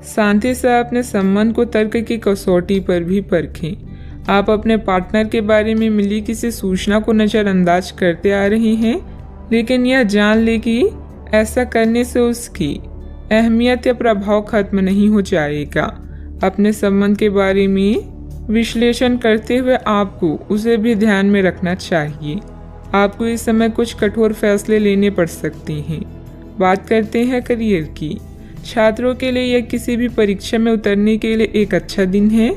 Speaker 1: शांति से अपने संबंध को तर्क की कसौटी पर भी परखें। आप अपने पार्टनर के बारे में मिली किसी सूचना को नज़रअंदाज करते आ रहे हैं, लेकिन यह जान ले कि ऐसा करने से उसकी अहमियत या प्रभाव खत्म नहीं हो जाएगा। अपने संबंध के बारे में विश्लेषण करते हुए आपको उसे भी ध्यान में रखना चाहिए। आपको इस समय कुछ कठोर फैसले लेने पड़ सकते हैं। बात करते हैं करियर की। छात्रों के लिए यह किसी भी परीक्षा में उतरने के लिए एक अच्छा दिन है।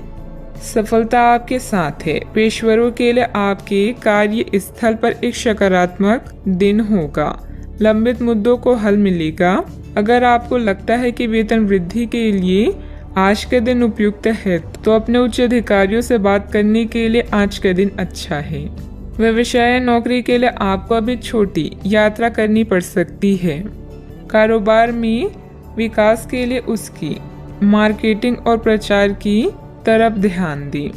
Speaker 1: सफलता आपके साथ है। पेशेवरों के लिए आपके कार्य स्थल पर एक सकारात्मक दिन होगा। लंबित मुद्दों को हल मिलेगा। अगर आपको लगता है कि वेतन वृद्धि के लिए आज का दिन उपयुक्त है, तो अपने उच्च अधिकारियों से बात करने के लिए आज का दिन अच्छा है। व्यवसाय नौकरी के लिए आपको अभी छोटी यात्रा करनी पड़ सकती है। कारोबार में विकास के लिए उसकी मार्केटिंग और प्रचार की तरफ ध्यान दें।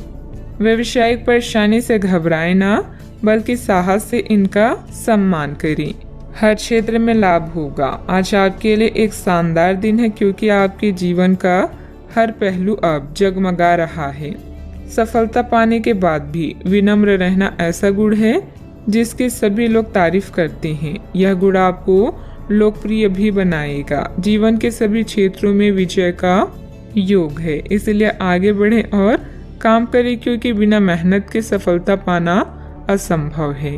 Speaker 1: व्यवसायिक परेशानी से घबराएं ना। बल्कि साहस से इनका सम्मान करें। हर क्षेत्र में लाभ होगा। आज आपके लिए एक शानदार दिन है क्योंकि आपके जीवन का हर पहलू अब जगमगा रहा है। सफलता पाने के बाद भी विनम्र रहना ऐसा गुण है जिसकी सभी लोग तारीफ करते हैं। यह गुण आपको लोकप्रिय भी बनाएगा। जीवन के सभी क्षेत्रों में विजय का योग है, इसलिए आगे बढ़ें और काम करें क्योंकि बिना मेहनत के सफलता पाना असंभव है।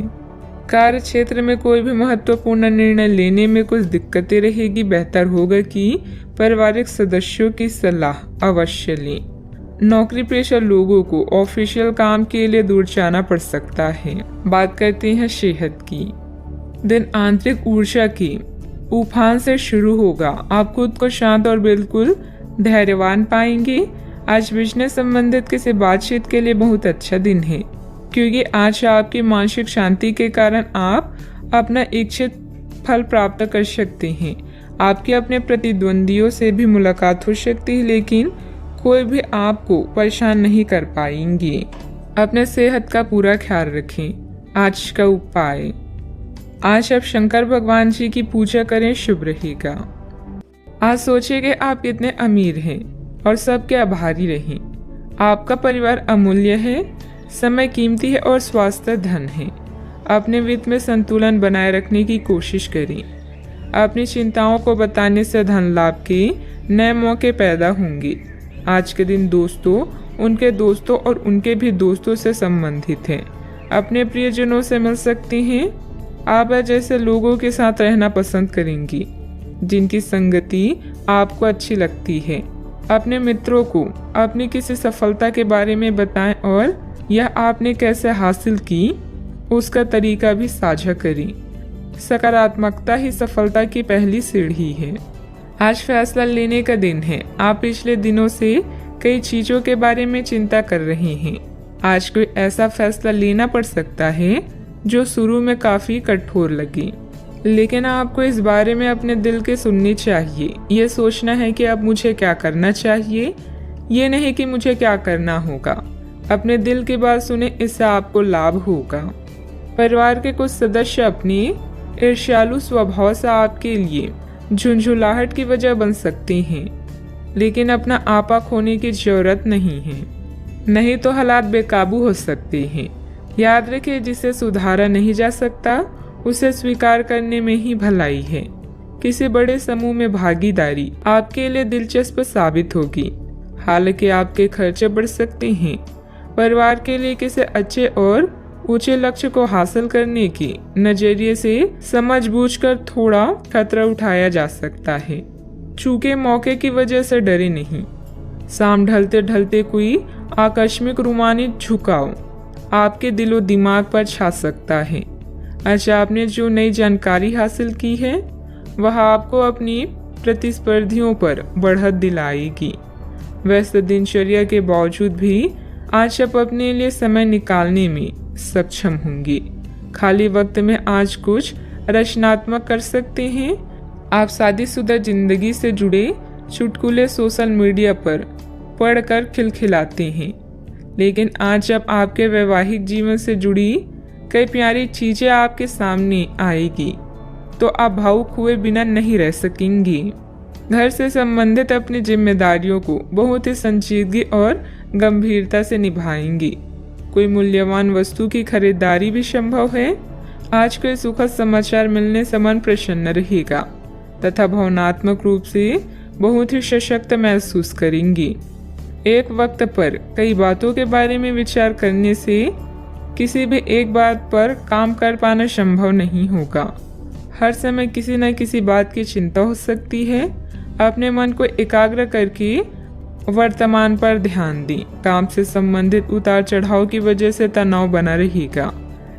Speaker 1: कार्य क्षेत्र में कोई भी महत्वपूर्ण निर्णय लेने में कुछ दिक्कतें रहेगी। बेहतर होगा कि पारिवारिक सदस्यों की सलाह अवश्य लें। नौकरी पेशा लोगों को ऑफिशियल काम के लिए दूर जाना पड़ सकता है। बात करते हैं सेहत की। दिन आंतरिक ऊर्जा की उफान से शुरू होगा। आप खुद को शांत और बिल्कुल धैर्यवान पाएंगे। आज बिजनेस संबंधित किसी बातचीत के लिए बहुत अच्छा दिन है क्योंकि आज आपकी मानसिक शांति के कारण आप अपना इच्छित फल प्राप्त कर सकते हैं। आपके अपने प्रतिद्वंदियों से भी मुलाकात हो सकती है, लेकिन कोई भी आपको परेशान नहीं कर पाएंगे। अपने सेहत का पूरा ख्याल रखें। आज का उपाय, आज आप शंकर भगवान जी की पूजा करें, शुभ रहेगा। आज सोचिए कि आप कितने अमीर हैं और सबके आभारी रहें। आपका परिवार अमूल्य है, समय कीमती है और स्वास्थ्य धन है। अपने वित्त में संतुलन बनाए रखने की कोशिश करें। अपनी चिंताओं को बताने से धन लाभ के नए मौके पैदा होंगे। आज के दिन दोस्तों, उनके दोस्तों और उनके भी दोस्तों से संबंधित हैं। अपने प्रियजनों से मिल सकते हैं। आप जैसे लोगों के साथ रहना पसंद करेंगी जिनकी संगति आपको अच्छी लगती है। अपने मित्रों को अपनी किसी सफलता के बारे में बताएं और यह आपने कैसे हासिल की उसका तरीका भी साझा करें। सकारात्मकता ही सफलता की पहली सीढ़ी है। आज फैसला लेने का दिन है। आप पिछले दिनों से कई चीजों के बारे में चिंता कर रहे हैं। आज कोई ऐसा फैसला लेना पड़ सकता है जो शुरू में काफी कठोर लगे, लेकिन आपको इस बारे में अपने दिल के सुननी चाहिए। ये सोचना है कि अब मुझे क्या करना चाहिए, ये नहीं कि मुझे क्या करना होगा। अपने दिल की बात सुने, इससे आपको लाभ होगा। परिवार के कुछ सदस्य अपनी ईर्ष्यालु स्वभाव से आपके लिए झुंझुलाहट की वजह बन सकते हैं, लेकिन अपना आपा खोने की जरूरत नहीं है, नहीं तो हालात बेकाबू हो सकते हैं। याद रखिए, जिसे सुधारा नहीं जा सकता उसे स्वीकार करने में ही भलाई है। किसी बड़े समूह में भागीदारी आपके लिए दिलचस्प साबित होगी, हालांकि आपके खर्चे बढ़ सकते हैं। परिवार के लिए किसी अच्छे और ऊंचे लक्ष्य को हासिल करने के नजरिए से समझबूझकर थोड़ा खतरा उठाया जा सकता है। चूंकि मौके की वजह से डरे नहीं। शाम ढलते ढलते कोई आकस्मिक रोमांचिक झुकाव आपके दिलो दिमाग पर छा सकता है। अच्छा, आपने जो नई जानकारी हासिल की है वह आपको अपनी प्रतिस्पर्धियों पर बढ़त दिलाएगी। व्यस्त दिनचर्या के बावजूद भी आज आप अपने लिए समय निकालने में सक्षम होंगे। खाली वक्त में आज कुछ रचनात्मक कर सकते हैं। आप शादीशुदा जिंदगी से जुड़े चुटकुले सोशल मीडिया पर पढ़कर खिलखिलाते हैं, लेकिन आज जब आपके वैवाहिक जीवन से जुड़ी कई प्यारी चीजें आपके सामने आएगी तो आप भावुक हुए बिना नहीं रह सकेंगे। घर से संबंधित अपनी जिम्मेदारियों को बहुत ही संजीदगी और गंभीरता से निभाएंगे। कोई मूल्यवान वस्तु की खरीदारी भी संभव है। आज कोई सुखद समाचार मिलने से मन प्रसन्न रहेगा तथा भावनात्मक रूप से बहुत ही सशक्त महसूस करेंगे। एक वक्त पर कई बातों के बारे में विचार करने से किसी भी एक बात पर काम कर पाना संभव नहीं होगा। हर समय किसी न किसी बात की चिंता हो सकती है। अपने मन को एकाग्र करके वर्तमान पर ध्यान दें। काम से संबंधित उतार चढ़ाव की वजह से तनाव बना रहेगा।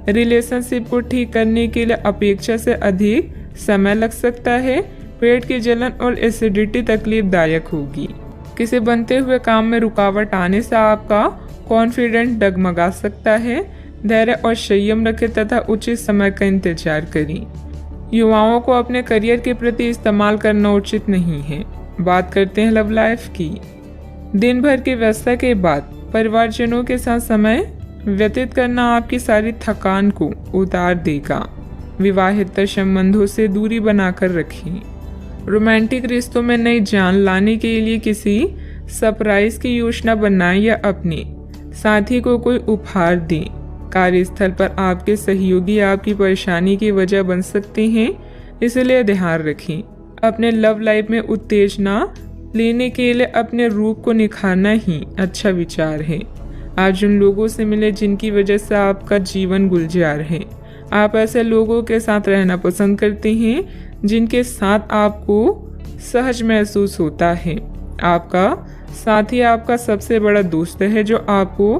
Speaker 1: रिलेशनशिप को ठीक करने के लिए अपेक्षा से अधिक समय लग सकता है। पेट की जलन और एसिडिटी तकलीफदायक होगी। किसी बनते हुए काम में रुकावट आने से आपका कॉन्फिडेंस डगमगा सकता है। धैर्य और संयम रखें तथा उचित समय का इंतजार करें। युवाओं को अपने करियर के प्रति इस्तेमाल करना उचित नहीं है। बात करते हैं लव लाइफ की। दिन भर की व्यस्तता के बाद परिवारजनों के साथ समय व्यतीत करना आपकी सारी थकान को उतार देगा। विवाहित संबंधों से दूरी बनाकर रखें। रोमांटिक रिश्तों में नई जान लाने के लिए किसी सरप्राइज की योजना बनाएं या अपने साथी को कोई उपहार दें। कार्यस्थल पर आपके सहयोगी आपकी परेशानी की वजह बन सकते हैं, इसलिए ध्यान रखें। अपने लव लाइफ में उत्तेजना लेने के लिए अपने रूप को निखारना ही अच्छा विचार है। आज उन लोगों से मिले जिनकी वजह से आपका जीवन गुलजार है। आप ऐसे लोगों के साथ रहना पसंद करते हैं जिनके साथ आपको सहज महसूस होता है। आपका साथी आपका सबसे बड़ा दोस्त है जो आपको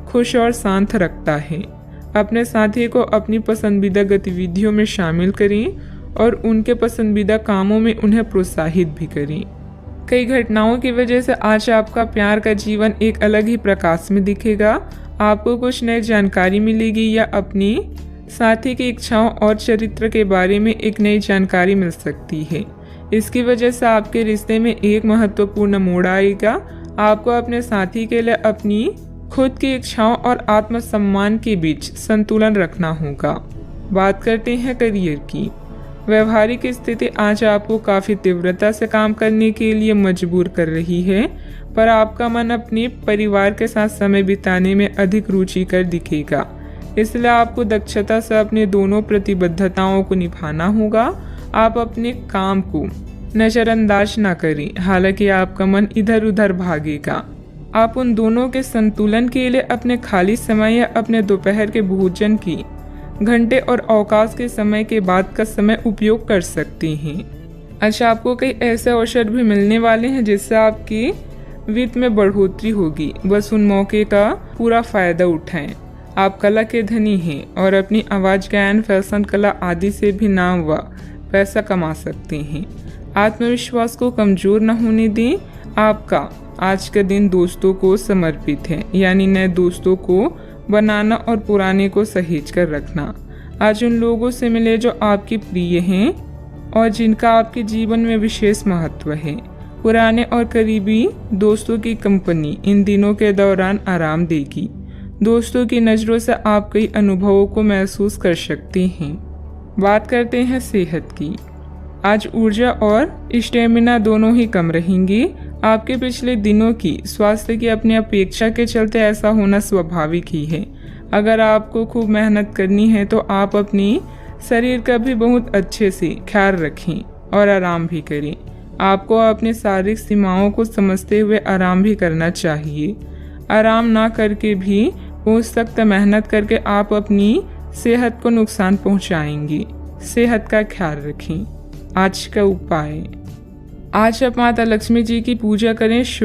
Speaker 1: खुश और शांत रखता है। अपने साथी को अपनी पसंदीदा गतिविधियों में शामिल करें और उनके पसंदीदा कामों में उन्हें प्रोत्साहित भी करें। कई घटनाओं की वजह से आज आपका प्यार का जीवन एक अलग ही प्रकाश में दिखेगा। आपको कुछ नई जानकारी मिलेगी या अपनी साथी की इच्छाओं और चरित्र के बारे में एक नई जानकारी मिल सकती है। इसकी वजह से आपके रिश्ते में एक महत्वपूर्ण मोड़ आएगा। आपको अपने साथी के लिए अपनी खुद की इच्छाओं और आत्मसम्मान के बीच संतुलन रखना होगा। बात करते हैं करियर की। व्यवहारिक स्थिति आज आपको काफ़ी तीव्रता से काम करने के लिए मजबूर कर रही है, पर आपका मन अपने परिवार के साथ समय बिताने में अधिक रुचिकर दिखेगा। इसलिए आपको दक्षता से अपने दोनों प्रतिबद्धताओं को निभाना होगा। आप अपने काम को नज़रअंदाज ना करें, हालांकि आपका मन इधर उधर भागेगा। आप उन दोनों के संतुलन के लिए अपने खाली समय या अपने दोपहर के भोजन की घंटे और अवकाश के समय के बाद का समय उपयोग कर सकते हैं। अच्छा, आपको कई ऐसे अवसर भी मिलने वाले हैं जिससे आपकी वित्त में बढ़ोतरी होगी। बस उन मौके का पूरा फायदा उठाएं। आप कला के धनी हैं और अपनी आवाज़, गायन, फैशन, कला आदि से भी नाम व पैसा कमा सकते हैं। आत्मविश्वास को कमज़ोर न होने दें। आपका आज का दिन दोस्तों को समर्पित है, यानी नए दोस्तों को बनाना और पुराने को सहेज कर रखना। आज उन लोगों से मिले जो आपके प्रिय हैं और जिनका आपके जीवन में विशेष महत्व है। पुराने और करीबी दोस्तों की कंपनी इन दिनों के दौरान आराम देगी। दोस्तों की नज़रों से आप कई अनुभवों को महसूस कर सकते हैं। बात करते हैं सेहत की। आज ऊर्जा और स्टेमिना दोनों ही कम रहेंगी। आपके पिछले दिनों की स्वास्थ्य की अपनी अपेक्षा के चलते ऐसा होना स्वाभाविक ही है। अगर आपको खूब मेहनत करनी है तो आप अपनी शरीर का भी बहुत अच्छे से ख्याल रखें और आराम भी करें। आपको अपने शारीरिक सीमाओं को समझते हुए आराम भी करना चाहिए। आराम ना करके भी बहुत सख्त मेहनत करके आप अपनी सेहत को नुकसान पहुंचाएंगे। सेहत का ख्याल रखें। आज का उपाय, आज आप माता लक्ष्मी जी की पूजा करें।